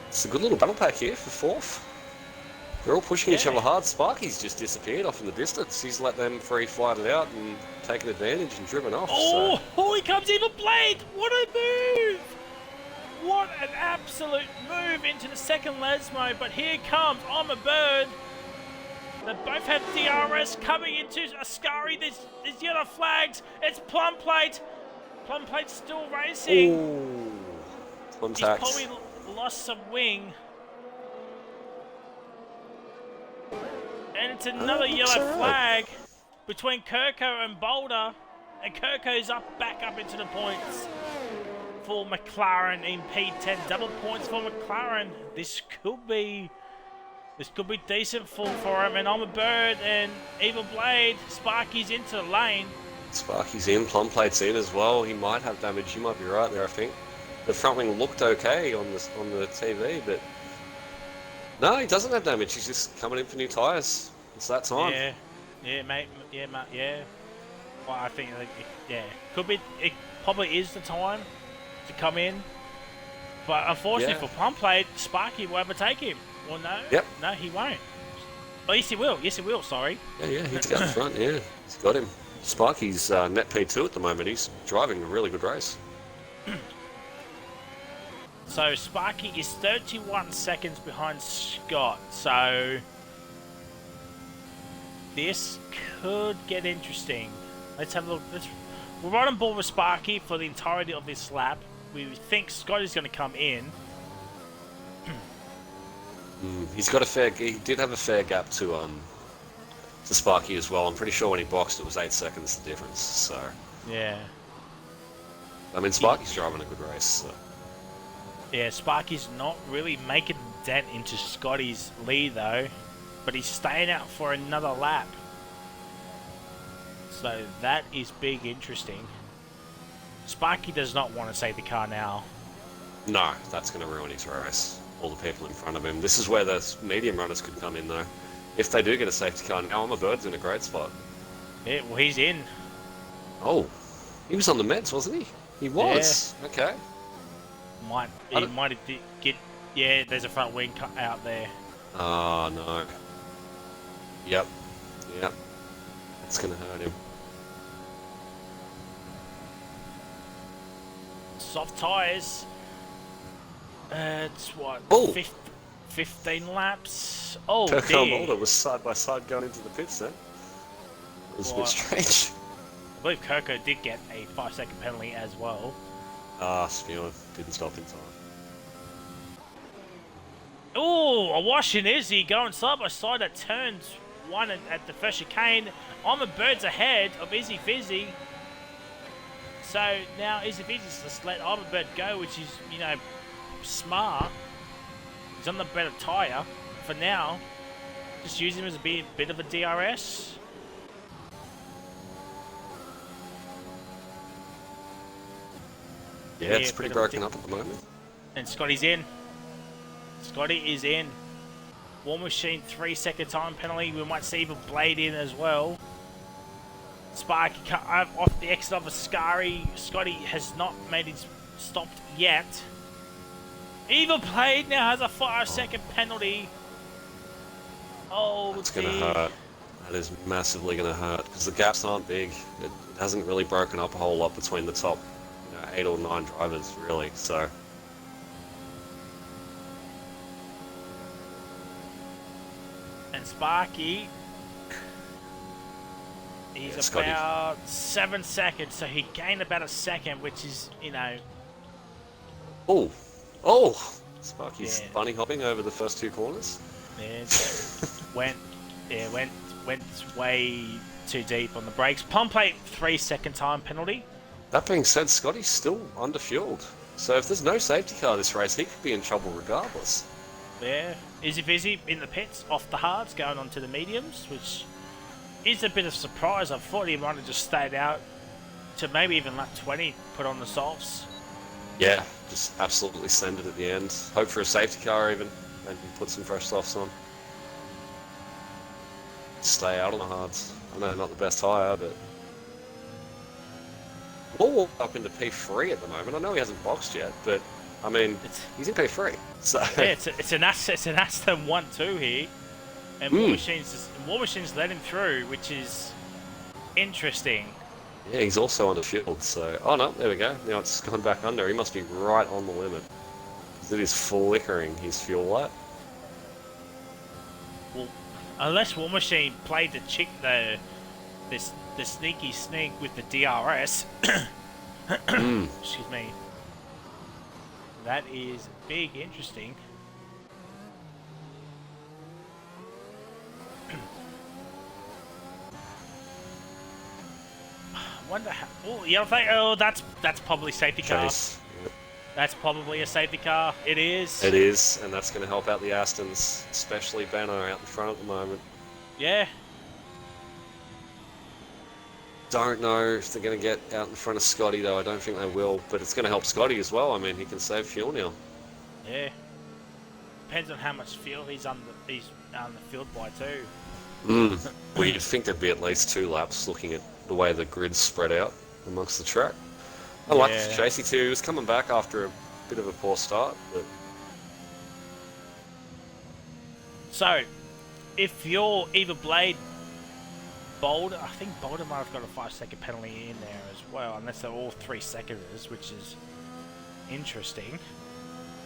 It's a good little battle pack here for 4th. They're all pushing each other hard. Sparky's just disappeared off in the distance. He's let them free flight it out and taken advantage and driven off. Oh, here comes Evil Blade! What a move! What an absolute move into the second Lesmo. But here comes I'm a Bird. They both have DRS coming into Ascari. There's yellow flags. It's Plum Plate. Plum Plate's still racing. Ooh. He's probably lost some wing. And it's another yellow flag between Kirko and Boulder. And Kirko's back up into the points for McLaren in P10. Double points for McLaren. This could be decent for him. And I'm a Bird and Evil Blade. Sparky's into the lane. Sparky's in, Plum Plate's in as well. He might have damage. You might be right there, I think. The front wing looked okay on the TV, but no, he doesn't have damage. He's just coming in for new tyres. It's that time. Yeah, mate. Yeah. Well, I think, could be. It probably is the time to come in, but unfortunately for Plum Plate, Sparky will overtake him. Well, no. Yep. No, he won't. Oh, yes, he will. Yes, he will. Sorry. Yeah, he's out front. Yeah, he's got him. Sparky's net P2 at the moment. He's driving a really good race. So Sparky is 31 seconds behind Scott. So this could get interesting. Let's have a look. We're right on board with Sparky for the entirety of this lap. We think Scott is going to come in. He's got he did have a fair gap to Sparky as well. I'm pretty sure when he boxed it was 8 seconds the difference. So yeah. I mean, Sparky's driving a good race. So. Yeah, Sparky's not really making a dent into Scotty's lead though, but he's staying out for another lap. So that is big interesting. Sparky does not want to save the car now. No, that's going to ruin his race. All the people in front of him. This is where the medium runners could come in though. If they do get a safety car, now I'm a Bird's in a great spot. Yeah, well, he's in. Oh, he was on the meds, wasn't he? He was. Yeah. Okay. He might get. Yeah, there's a front wing cut out there. Oh no. Yep. It's gonna hurt him. Soft tyres. It's what? 15 laps. Oh, Kirko and Mulder was side by side going into the pits then. It was a bit strange. I believe Kirko did get a 5-second penalty as well. Spewing. Didn't stop in time. Oh, a wash in Izzy going side by side at turns 1 at the first chicane. I'm a Bird's ahead of Izzy Fizzy. So now Izzy Fizzy's just let I'm a Bird go, which is, smart. He's on the better tyre for now. Just use him as a bit of a DRS. Yeah, it's pretty broken up at the moment. And Scotty's in. Scotty is in. War Machine 3-second time penalty. We might see even Blade in as well. Sparky off the exit of Ascari. Scotty has not made his stopped yet. Evil Blade now has a 5-second penalty. Oh, that's going to hurt. That is massively going to hurt because the gaps aren't big. It hasn't really broken up a whole lot between the top 8 or 9 drivers, really. So. And Sparky, he's about 7 seconds, so he gained about a second, which is, Oh! Sparky's bunny hopping over the first 2 corners. Yeah, went way too deep on the brakes. Pump plate 3-second time penalty. That being said, Scotty's still underfueled. So if there's no safety car this race, he could be in trouble regardless. Yeah, Izzy Fizzy in the pits, off the hards, going on to the mediums, which is a bit of surprise. I thought he might have just stayed out to maybe even lap 20, put on the softs. Yeah, just absolutely send it at the end. Hope for a safety car even, and put some fresh softs on. Stay out on the hards. I know not the best tyre, but... We'll up into P3 at the moment. I know he hasn't boxed yet, but I mean, he's in P3. So yeah, it's an Aston 1-2 here, and War Machine's let him through, which is interesting. Yeah, he's also underfueled. So there we go. Now it's gone back under. He must be right on the limit. It is flickering his fuel light. Well, unless War Machine played the sneaky sneak with the DRS. Excuse me. That is interesting. Wonder how... Oh, you don't think... Oh, that's probably safety car. Chase. Yep. That's probably a safety car. It is. It is, and that's going to help out the Astons, especially Benno out in front at the moment. Yeah. Don't know if they're going to get out in front of Scotty, though. I don't think they will, but it's going to help Scotty as well. I mean, he can save fuel now. Yeah. Depends on how much fuel he's on the field by too. Well, you'd think there'd be at least 2 laps looking at the way the grid's spread out amongst the track. I like Chasey too. He was coming back after a bit of a poor start, but... So, if you're either Blade, Boulder, I think Boulder might have got a 5-second penalty in there as well, unless they're all 3-seconders, which is interesting.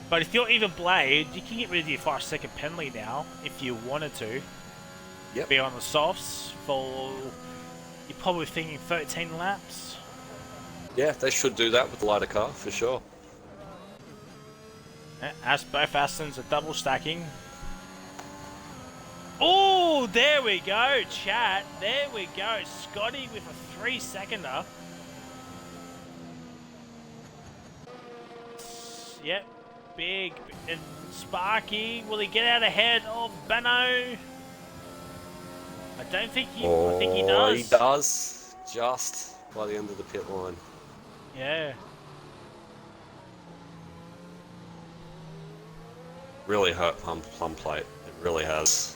But if you're either Blade, you can get rid of your 5-second penalty now, if you wanted to. Yep. Be on the softs for, you're probably thinking 13 laps. Yeah, they should do that with the lighter car, for sure. As both Astons are double stacking. Oh, there we go, chat. There we go. Scotty with a 3-seconder. Yep, big. And Sparky, will he get out ahead of Benno? I don't think he. I think he does. He does, just by the end of the pit line. Yeah. Really hurt plum plate. It really has.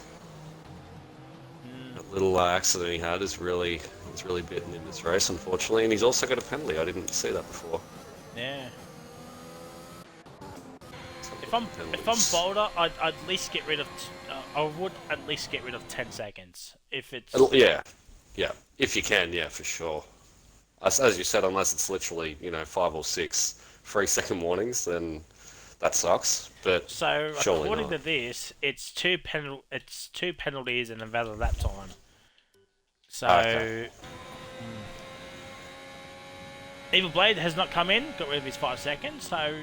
That little accident he had is really bitten in this race, unfortunately, and he's also got a penalty. I didn't see that before. Yeah. If I'm Boulder, I'd at least get rid of. I would at least get rid of 10 seconds if it's. Yeah. If you can, yeah, for sure. As you said, unless it's literally 5 or 6 3-second warnings, then that sucks. But so according not. to this, it's two penalties and a valid lap time. So. Okay. Evil Blade has not come in, got rid of his 5 seconds, so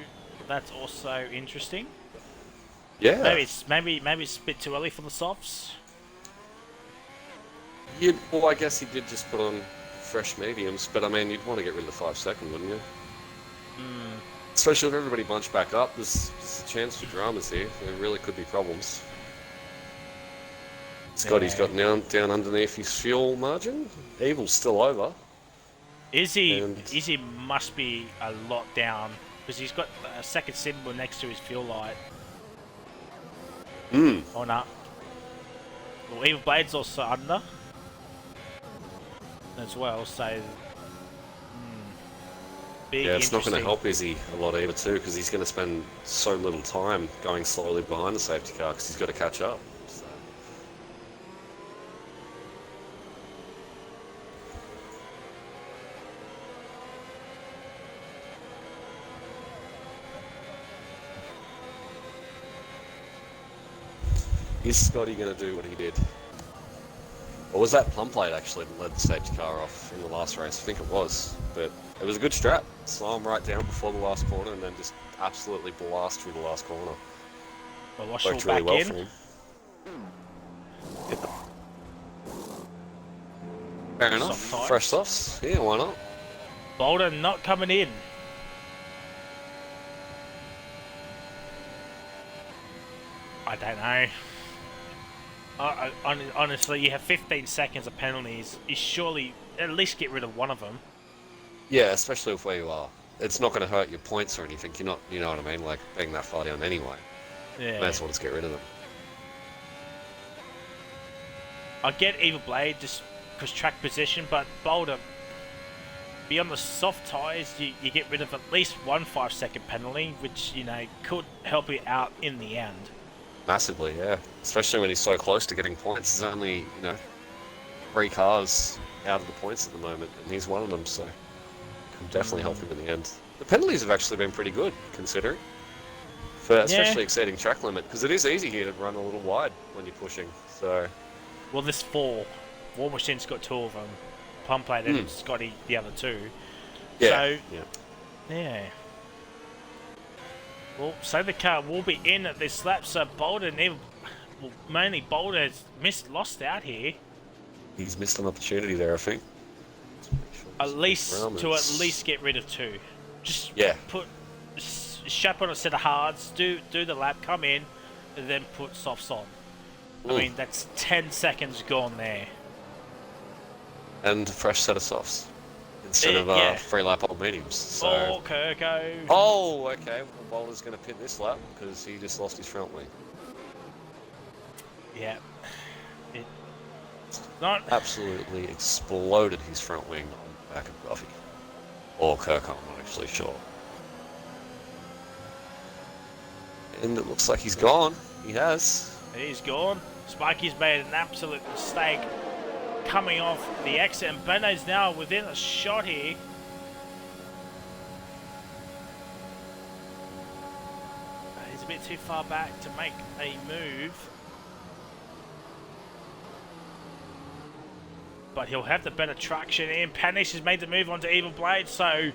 that's also interesting. Yeah. Maybe it's a bit too early for the softs. Well, I guess he did just put on fresh mediums, but I mean, you'd want to get rid of the 5 second, wouldn't you? Especially if everybody bunched back up, there's a chance for dramas here. There really could be problems. Scotty's got down underneath his fuel margin. Evil's still over. Izzy must be a lot down because he's got a second symbol next to his fuel light. Or not. Well, Evil Blade's also under as well, so big. Yeah, it's not going to help Izzy a lot either too, because he's going to spend so little time going slowly behind the safety car because he's got to catch up. So. Is Scotty going to do what he did? Or was that plum plate actually that led the safety car off in the last race? I think it was, but it was a good strap. Slow him right down before the last corner and then just absolutely blast through the last corner. Well, worked really well for him. Yeah. Fair enough. Fresh softs. Yeah, why not? Boulder not coming in. I don't know. Honestly, you have 15 seconds of penalties. You surely at least get rid of one of them. Yeah, especially with where you are. It's not going to hurt your points or anything. You're not, you know what I mean? Like being that far down anyway. Yeah. May as well just get rid of them. I get Evil Blade just because track position, but Boulder, beyond the soft tyres, you get rid of at least one 5-second penalty, which could help you out in the end. Massively, yeah. Especially when he's so close to getting points. There's only, 3 cars out of the points at the moment, and he's one of them, so can definitely help him in the end. The penalties have actually been pretty good, considering. For especially exceeding track limit, because it is easy here to run a little wide when you're pushing, so... Well, there's 4. War Machine's got 2 of them. Plum Plate and Scotty, the other 2. Yeah. So, yeah. Well, so the car will be in at this lap, so Boulder mainly Boulder has lost out here. He's missed an opportunity there, I think. Let's make sure. At least to at Romans. least get rid of 2. Just Yeah. put strap on a set of hards, do the lap, come in, and then put softs on. I mean, that's 10 seconds gone there. And a fresh set of softs instead of yeah. 3 lap old mediums. So. Oh, Kirko. Oh, okay. Well, Boulder's going to pit this lap because he just lost his front wing. Yeah. Not Absolutely exploded his front wing on the back of Buffy. Or Kirk, I'm not actually sure. And it looks like he's gone. He has. He's gone. Sparky's made an absolute mistake coming off the exit, and Benno's now within a shot here. He's a bit too far back to make a move. But he'll have the better traction in. Panish has made the move onto Evil Blade, so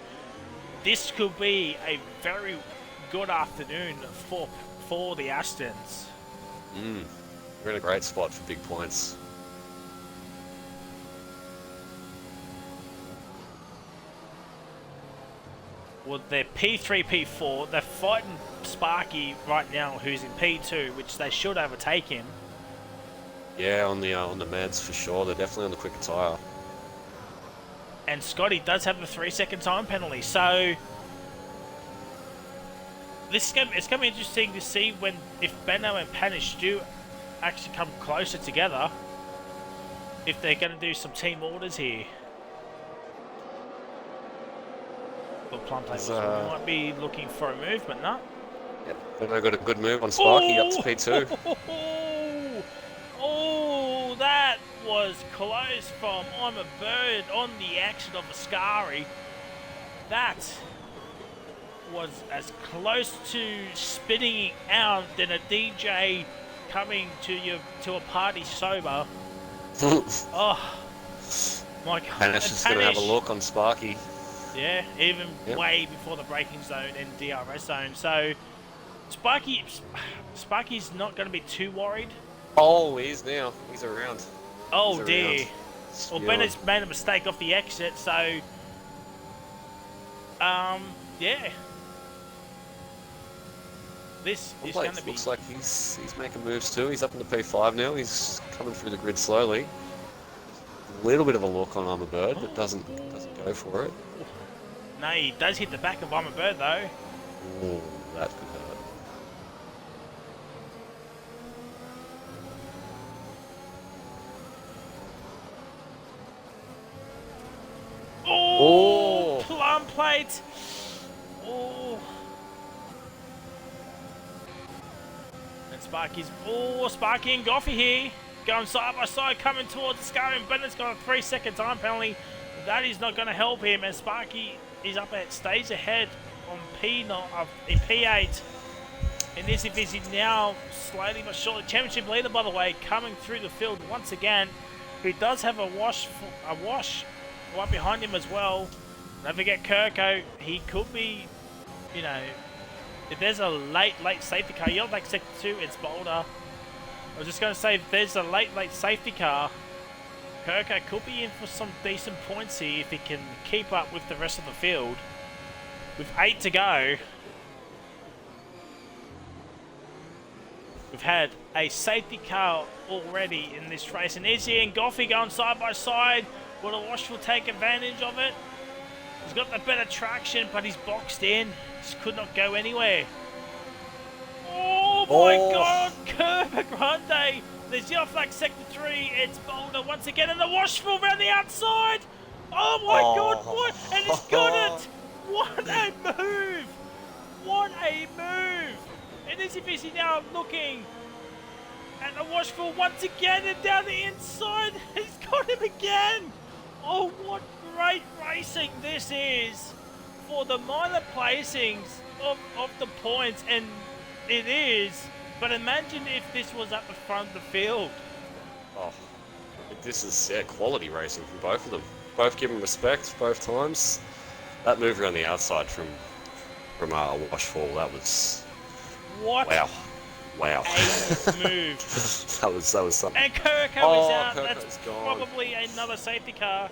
this could be a very good afternoon for the Astons. We're in a great spot for big points. Well, they're P3, P4. They're fighting Sparky right now, who's in P2, which they should overtake him. Yeah, on the meds for sure. They're definitely on the quicker tyre. And Scotty does have a 3-second time penalty, so it's going to be interesting to see if Benno and Panish do actually come closer together, if they're going to do some team orders here. Well, Plum might be looking for a move, but no. Yep, Benno got a good move on Sparky up to P2. Oh, that was close from I'm a Bird on the exit of Ascari. That was as close to spinning out than a DJ coming to a party sober. Oh my God! Panish is going to have a look on Sparky. Yeah, even way before the braking zone and DRS zone. So Sparky's not going to be too worried. Oh, he is now. He's around. Oh He's dear. around. Well, Bennett's made a mistake off the exit, so yeah. This is going to be. Looks like he's making moves too. He's up in the P5 now. He's coming through the grid slowly. A little bit of a look on Armour Bird, but doesn't go for it. No, he does hit the back of Armour Bird though. Oh, that could hurt. Oh, plum plate. Oh. And Sparky and Goffey here. Going side by side, coming towards the Scar, and Bennett's got a 3-second time penalty. That is not going to help him, and Sparky is stays ahead on in P8. And this is now slowly but surely championship leader, by the way, coming through the field once again. Who does have a wash right behind him as well. Don't forget Kirko. He could be, if there's a late safety car, you'll take sector 2. It's Boulder. I was just going to say, if there's a late safety car, Kirko could be in for some decent points here if he can keep up with the rest of the field. With 8 to go, we've had a safety car already in this race. And Izzy and Goffey going side by side. Will the Wash will take advantage of it? He's got the better traction, but he's boxed in. Just could not go anywhere. Oh my God, Curva Grande. There's the off flag sector 3. It's Boulder once again, and the Washful around the outside. Oh my God, what? And he's got it. What a move. What a move. And Izzy Busy now looking. And the Washful once again, and down the inside. He's got him again. Oh, what great racing this is for the minor placings of the points, and it is. But imagine if this was at the front of the field. Oh, this is quality racing from both of them. Both giving respect both times. That move around the outside from Washfall, that was wow. A move. that was something. And Kirko is out. Kirko's That's gone. probably another safety car.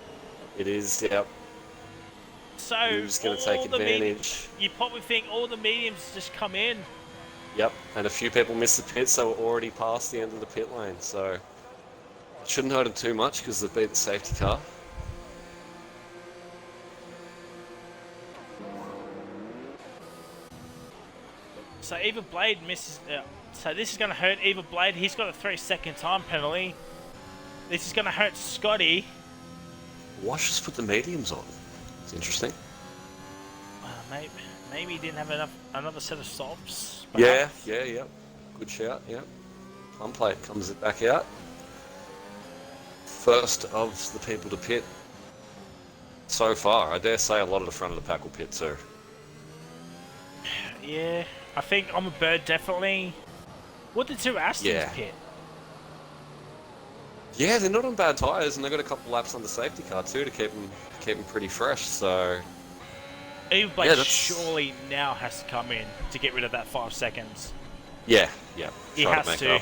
It is, yep. So who's going to take advantage? You probably think all the mediums just come in. Yep, and a few people missed the pit, so we're already past the end of the pit lane. So it shouldn't hurt them too much because they beat the safety car. So Eva Blade misses. So this is going to hurt Eva Blade. He's got a 3-second time penalty. This is going to hurt Scotty. Wash just put the mediums on. It's interesting. Maybe he didn't have another set of softs. Yeah. Good shout, yeah. Plum plate comes back out. First of the people to pit so far. I dare say a lot of the front of the pack will pit too. Yeah, I think I'm a bird definitely. What did two Astons pit? Yeah, they're not on bad tyres, and they've got a couple laps on the safety car too to keep them pretty fresh. So Eva Blake surely now has to come in to get rid of that 5 seconds. Yeah. He has to.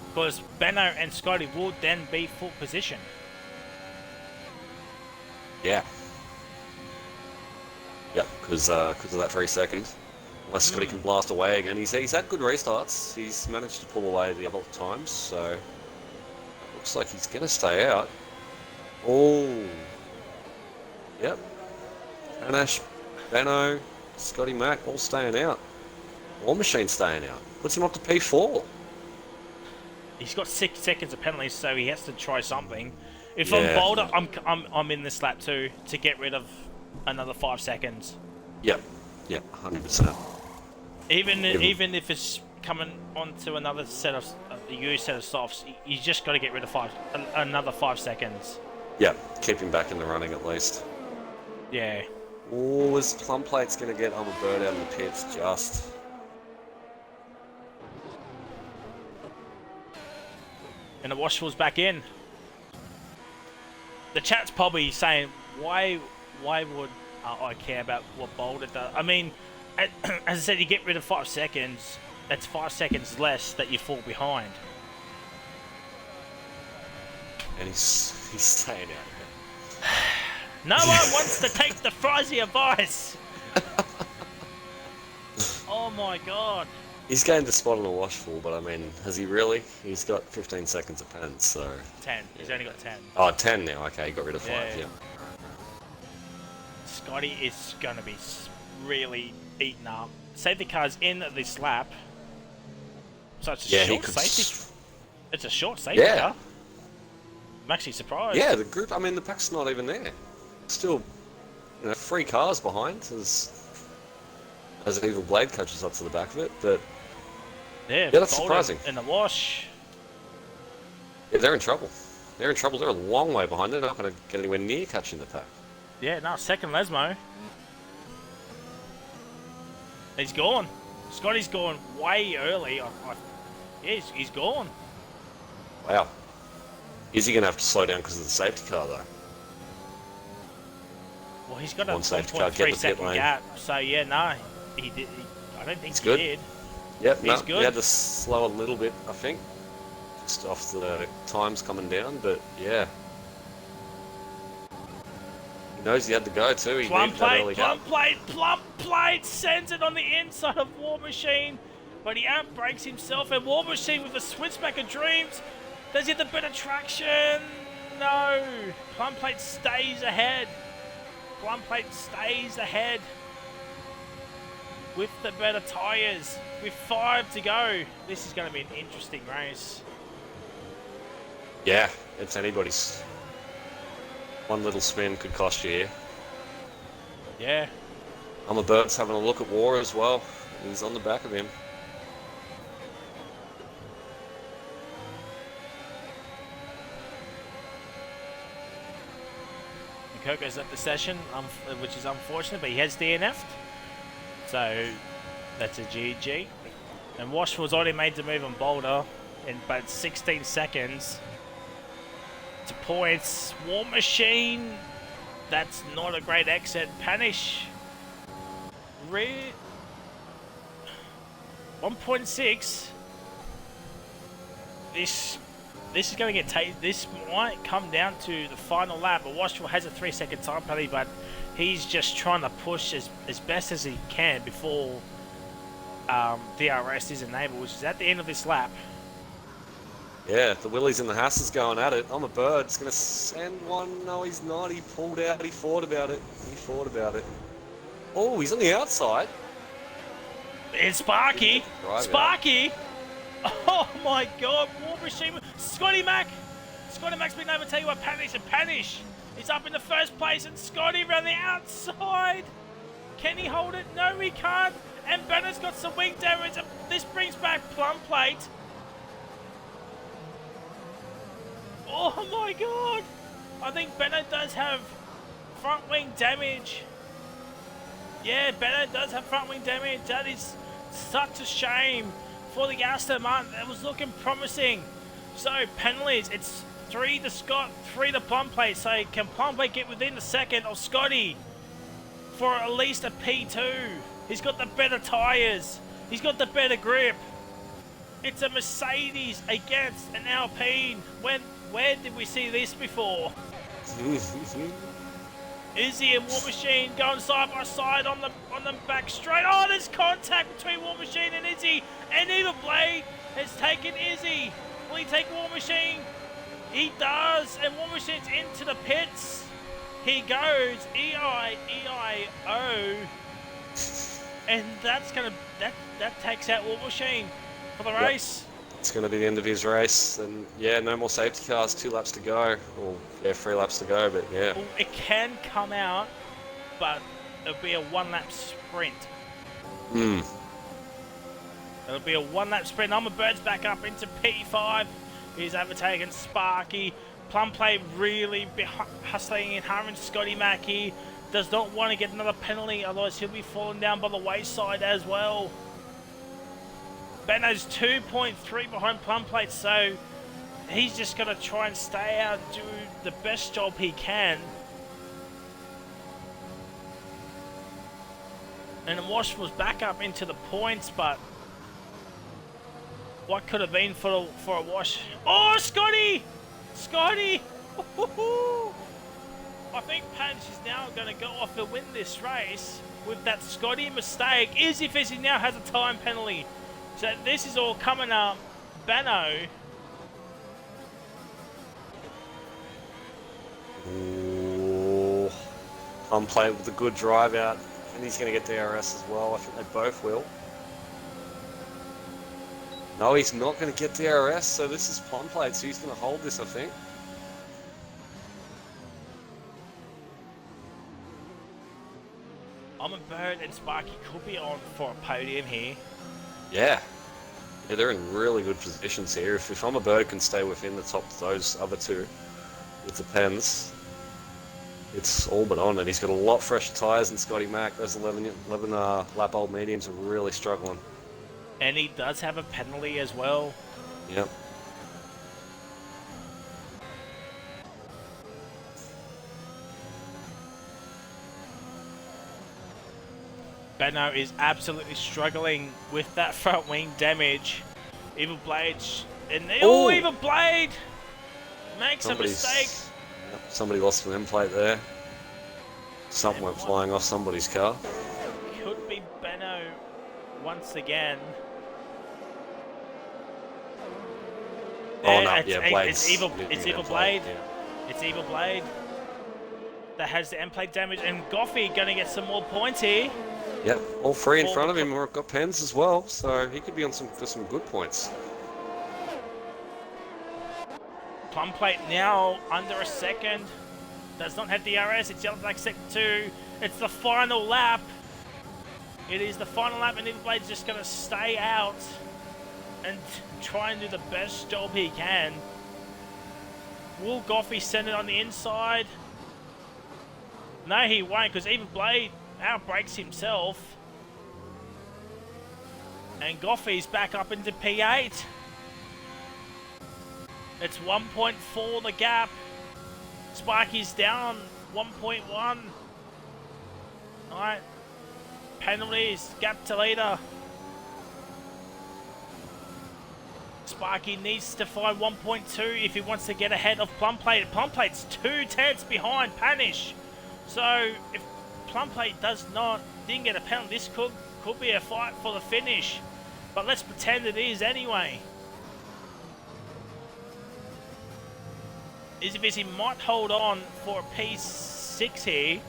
Because Benno and Scotty will then be full position. Yeah. Yep, because of that 3 seconds. Unless Scotty can blast away again. He's had good restarts. He's managed to pull away the other times, so it looks like he's going to stay out. Oh. Yep. Panache, Benno, Scotty Mack all staying out. War Machine staying out. Puts him up to P4. He's got 6 seconds of penalties, so he has to try something. If I'm Boulder, I'm in this lap too to get rid of another 5 seconds. Yep, 100%. Even if it's coming onto another set of a used set of softs, you just got to get rid of another 5 seconds. Yep, keep him back in the running at least. Yeah. Oh, is Plum Plate's going to get I'm a bird out of the pits just. And the Washful's back in. The chat's probably saying, why would I care about what Boulder does? I mean, as I said, you get rid of 5 seconds, that's 5 seconds less that you fall behind. And he's staying out there. No one wants to take the Frizy advice! Oh my god. He's gained a spot on the Washful, but I mean, has he really? He's got 15 seconds of pen, so... 10. He's only got 10. Oh, 10 now. Okay, he got rid of 5, yeah. Scotty is going to be really eaten up. Safety car's in this lap. So it's a short safety... It's a short safety car. I'm actually surprised. Yeah, the group... I mean, the pack's not even there. Still, 3 cars behind as Evil Blade catches up to the back of it, but... Yeah, that's surprising. In the wash. Yeah, they're in trouble. They're in trouble. They're a long way behind. They're not going to get anywhere near catching the pack. Yeah, no, second Lesmo. He's gone. Scotty's gone way early. Yeah, he's gone. Wow. Is he going to have to slow down because of the safety car, though? Well, he's got a 1.3 second gap. So, yeah, no. He did. I don't think he did. Yep, he's good. He had to slow a little bit, I think. Just off the times coming down, but yeah. He knows he had to go too. He Plum plate sends it on the inside of War Machine, but he outbrakes himself, and War Machine with a switchback of dreams. Does he have the better traction? No. Plum plate stays ahead. Plum plate stays ahead with the better tyres. With 5 to go, this is going to be an interesting race. Yeah, it's anybody's. One little spin could cost you here. Yeah. I'm a Bird's having a look at War as well. He's on the back of him. Koko's at the session, which is unfortunate, but he has DNF'd. So that's a GG. And Washful's already made the move on Boulder in about 16 seconds to points. War Machine, that's not a great exit. Panish, 1.6. this is going to get this might come down to the final lap. But Washington has a 3-second time penalty, but he's just trying to push as best as he can before DRS is enabled, which is at the end of this lap. Yeah, the Willies and the Hasses going at it. I'm a bird. It's going to send one. No, he's not. He pulled out. He thought about it. Oh, he's on the outside. It's Sparky. Sparky. Oh my God, War Machine. Scotty Mac. Scotty Mac's been able to tell you what, Panish. He's up in the first place, and Scotty around the outside. Can he hold it? No, he can't. And Bennett's got some wing damage. This brings back Plum Plate. Oh my God. I think Bennett does have front wing damage. Yeah, Bennett does have front wing damage. That is such a shame for the Aston Martin. That was looking promising. So, penalties. It's 3 to Scott, 3 to Plum Plate. So, can Plum Plate get within the second of Scotty for at least a P2? He's got the better tyres. He's got the better grip. It's a Mercedes against an Alpine. Where did we see this before? Izzy and War Machine going side by side on the back straight. Oh, there's contact between War Machine and Izzy, and Eva Blade has taken Izzy. Will he take War Machine? He does, and War Machine's into the pits. He goes E-I-O, and that takes out War Machine for the race. It's going to be the end of his race, and yeah, no more safety cars. 2 laps to go, or yeah, 3 laps to go. But yeah, well, it can come out, but it'll be a 1-lap sprint. It'll be a 1-lap sprint. Bird's back up into P5. He's overtaken Sparky. Plum Plate really hustling and hammering Scotty Mackey. Does not want to get another penalty, otherwise he'll be falling down by the wayside as well. Benno's 2.3 behind Plum Plate, so he's just going to try and stay out and do the best job he can. And Wash was back up into the points, but what could have been for a Wash? Oh, Scotty! Scotty! I think Punch is now going to go off and win this race with that Scotty mistake. Izzy Fizzy now has a time penalty. So this is all coming up. Benno. Ooh. Plum Plate with a good drive out, and he's going to get DRS as well. I think they both will. No, he's not going to get DRS, so this is Plum Plate, so he's going to hold this, I think. Bird and Sparky could be on for a podium here. Yeah, they're in really good positions here. If Bird can stay within the top of those other two with the Pens, it's all but on. And he's got a lot fresher tyres than Scotty Mac. Those 11 lap old mediums are really struggling. And he does have a penalty as well. Yep. Benno is absolutely struggling with that front wing damage. Evil Blade, and Evil Blade makes a mistake. Yep, somebody lost an end plate there. Something went flying off somebody's car. Could be Benno once again. Oh no, yeah, Blade. It's Evil Blade. Yeah. It's Evil Blade that has the end plate damage, and Goffey going to get some more points here. Yep, all 3 in front of him have got Pens as well, so he could be on for some good points. Plum Plate now under a second. Does not have DRS. It's yellow flag second 2. It's the final lap. It is the final lap, and Evil Blade's just going to stay out and try and do the best job he can. Will Goffey send it on the inside? No, he won't, because Evil Blade outbrakes himself. And Goffey's back up into P8. It's 1.4 the gap. Sparky's down 1.1. Alright. Penalties, gap to leader. Sparky needs to find 1.2 if he wants to get ahead of Plumplate. Plumplate's 2/10 behind Panish. So if Plumplate didn't get a penalty, this could be a fight for the finish. But let's pretend it is anyway. Izzy Busy might hold on for a P6 here.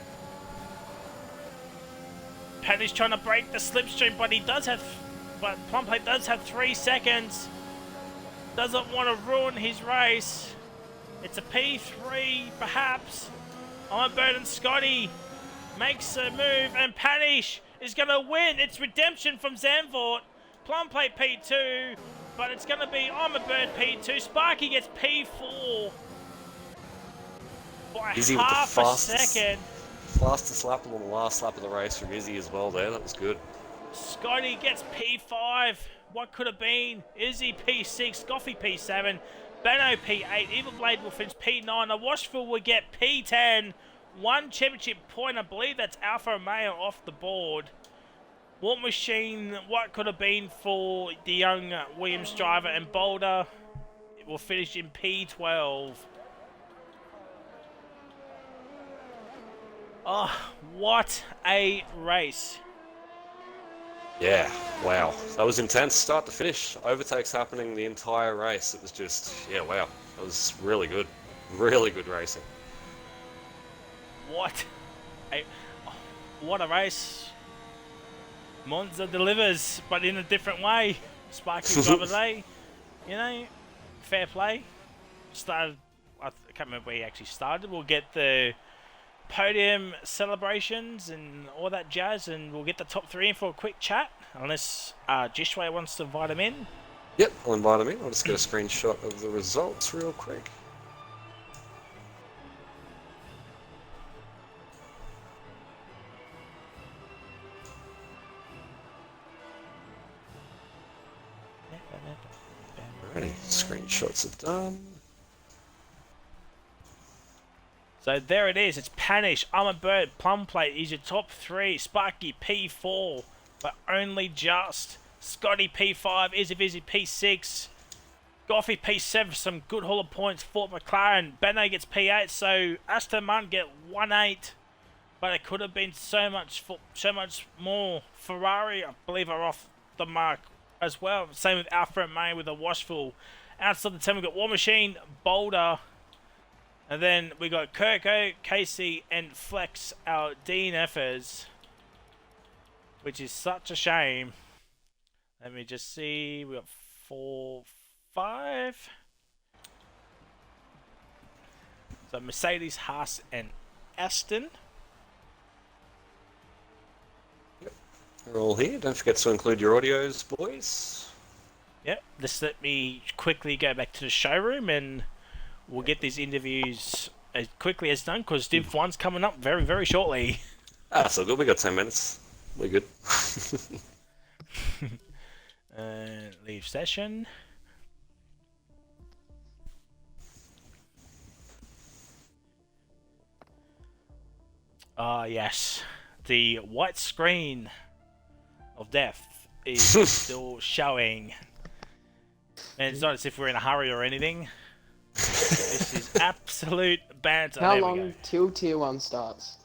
Panish trying to break the slipstream, but Plumplate does have 3 seconds. Doesn't want to ruin his race. It's a P3, perhaps. I'm a Bird and Scotty makes a move, and Panish is going to win. It's redemption from Zandvoort. Plumplate P2, but it's going to be I'm a Bird P2. Sparky gets P4 by Izzy half with the a second. Fastest lap on the last lap of the race from Izzy as well there. That was good. Scotty gets P5. What could have been? Izzy P6, Goffy P7, Beno P8, Evil Blade will finish P9, a Washville will get P10. 1 championship point, I believe that's Alpha Romeo off the board. War Machine, what could have been for the young Williams driver, and Boulder it will finish in P12. Oh, what a race. Yeah, wow. That was intense, start to finish. Overtakes happening the entire race. It was just, yeah, wow. That was really good. Really good racing. What a race. Monza delivers, but in a different way. Sparky driver day, fair play. Started, I can't remember where he actually started. We'll get the podium celebrations and all that jazz, and we'll get the top 3 in for a quick chat, unless Jishway wants to invite him in. Yep, I'll invite him in. I'll just get a screenshot of the results real quick. Alrighty, screenshots are done. So there it is. It's Panish, I'm a Bird, Plumplate is your top 3. Sparky P4, but only just. Scotty P5, Izzy Vizzy P6. Goffy P7 for some good hauler points. Fort McLaren. Beno gets P8, so Aston Martin get 1-8. But it could have been so much more. Ferrari, I believe, are off the mark as well. Same with Alfa Romeo with a Washville. Outside the 10, we've got War Machine, Boulder. And then we got Kirko, Casey, and Flex, our DNFers. Which is such a shame. Let me just see. We got 4, 5. So Mercedes, Haas, and Aston. Yep. We're all here. Don't forget to include your audios, boys. Yep. Just let me quickly go back to the showroom and we'll get these interviews as quickly as done, because Div 1's coming up very, very shortly. So good. We got 10 minutes. We're good. Leave session. Yes. The white screen of death is still showing. And it's not as if we're in a hurry or anything. This is absolute banter. How long till Tier 1 starts?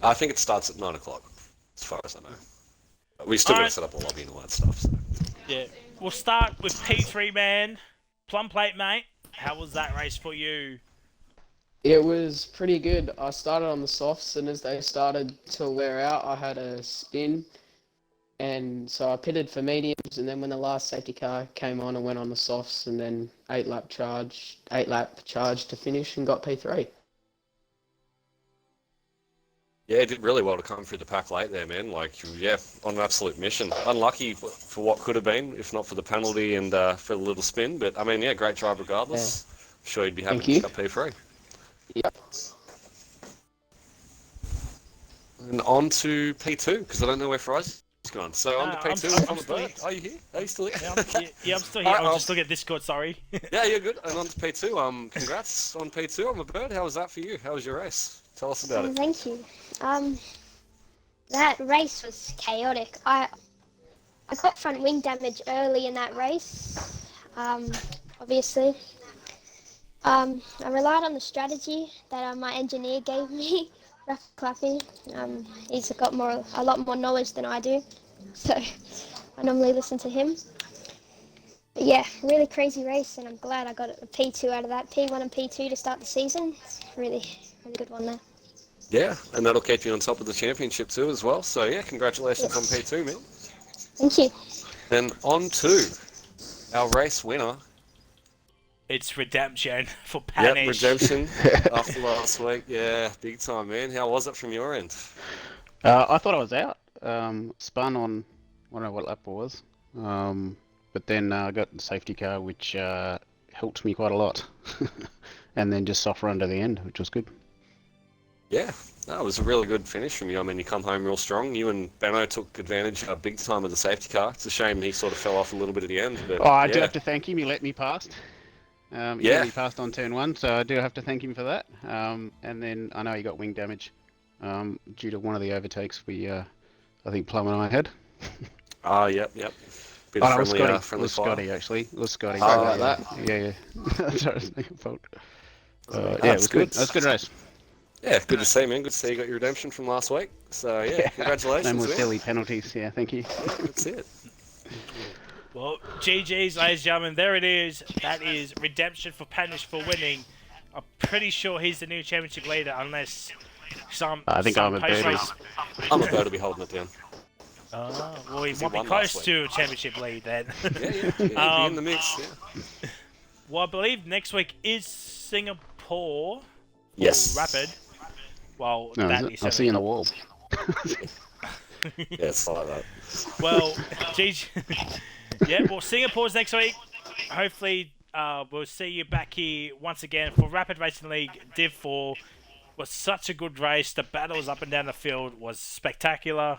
I think it starts at 9 o'clock, as far as I know. We still got to set up a lobby and all that stuff. So. Yeah, we'll start with P3, man. Plumplate, mate. How was that race for you? It was pretty good. I started on the softs, and as they started to wear out, I had a spin. And so I pitted for mediums, and then when the last safety car came on, I went on the softs, and then 8-lap charge to finish, and got P3. Yeah, it did really well to come through the pack late there, man. Like, yeah, on an absolute mission. Unlucky for what could have been, if not for the penalty and for the little spin. But, I mean, yeah, great drive regardless. Yeah. I'm sure you'd be happy to pick up P3. Yep. And on to P2, because I don't know where Fry's gone. So on to P2, I'm a Bird. Are you here? Are you still here? Yeah, I'm still here. I was just looking at Discord, sorry. Yeah, you're good. And on to P2. Congrats on P2. I'm a Bird. How was that for you? How was your race? Tell us about it. Thank you. That race was chaotic. I got front wing damage early in that race. obviously. I relied on the strategy that my engineer gave me, Rafa Clappy. He's got a lot more knowledge than I do, so I normally listen to him. But yeah, really crazy race, and I'm glad I got a P2 out of that. P1 and P2 to start the season. It's really good one there. Yeah, and that'll keep you on top of the championship too as well. So yeah, congratulations Yes. on P2, man. Thank you. Then on to our race winner. It's redemption for Yep, Panish. redemption after last week. Yeah, big time, man. How was it from your end? I thought I was out. Spun on, I don't know what lap it was. But then I got the safety car, which helped me quite a lot. And then just soft run to the end, which was good. Yeah, that was a really good finish from you. I mean, you come home real strong. You and Benno took advantage big time of the safety car. It's a shame he sort of fell off a little bit at the end. But I do yeah. have to thank him. He let me past. He Yeah. let me past on turn 1, so I do have to thank him for that. And then I know he got wing damage due to one of the overtakes I think Plum and I had. Yep. Bit Oh, of no, it was friendly, Scotty. It friendly was fire. Scotty, actually. It was Scotty. Sorry about that. Yeah. Sorry, it's not your fault. That's Yeah, it was good. good. It was a good race. Yeah, good to see, man. Good to see you got your redemption from last week. So yeah, congratulations, No more man. silly penalties. Yeah, thank you. Yeah, that's it. Well, GG's, ladies and gentlemen, there it is. That is redemption for Panish for winning. I'm pretty sure he's the new championship leader, unless I think I'm a birdie. I'm about to be holding it down. Well, he He might be won close last to a championship lead then. Yeah, be in the mix. Yeah. Well, I believe next week is Singapore for Yes. Rapid. Well, No, that is it? is I'll see you in the certainly- wall. Yeah, it's like that. Well, GG. Yeah, well, Singapore's next week. Hopefully, we'll see you back here once again for Rapid Racing League Div 4. Was such a good race. The battles up and down the field was spectacular.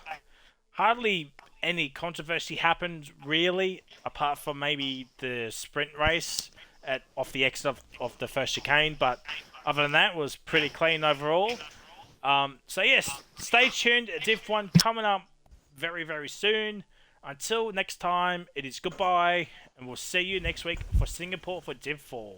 Hardly any controversy happened, really, apart from maybe the sprint race off the exit of the first chicane. But other than that, it was pretty clean overall. So yes, stay tuned. Div 1 coming up very, very soon. Until next time, it is goodbye, and we'll see you next week for Singapore for Div 4.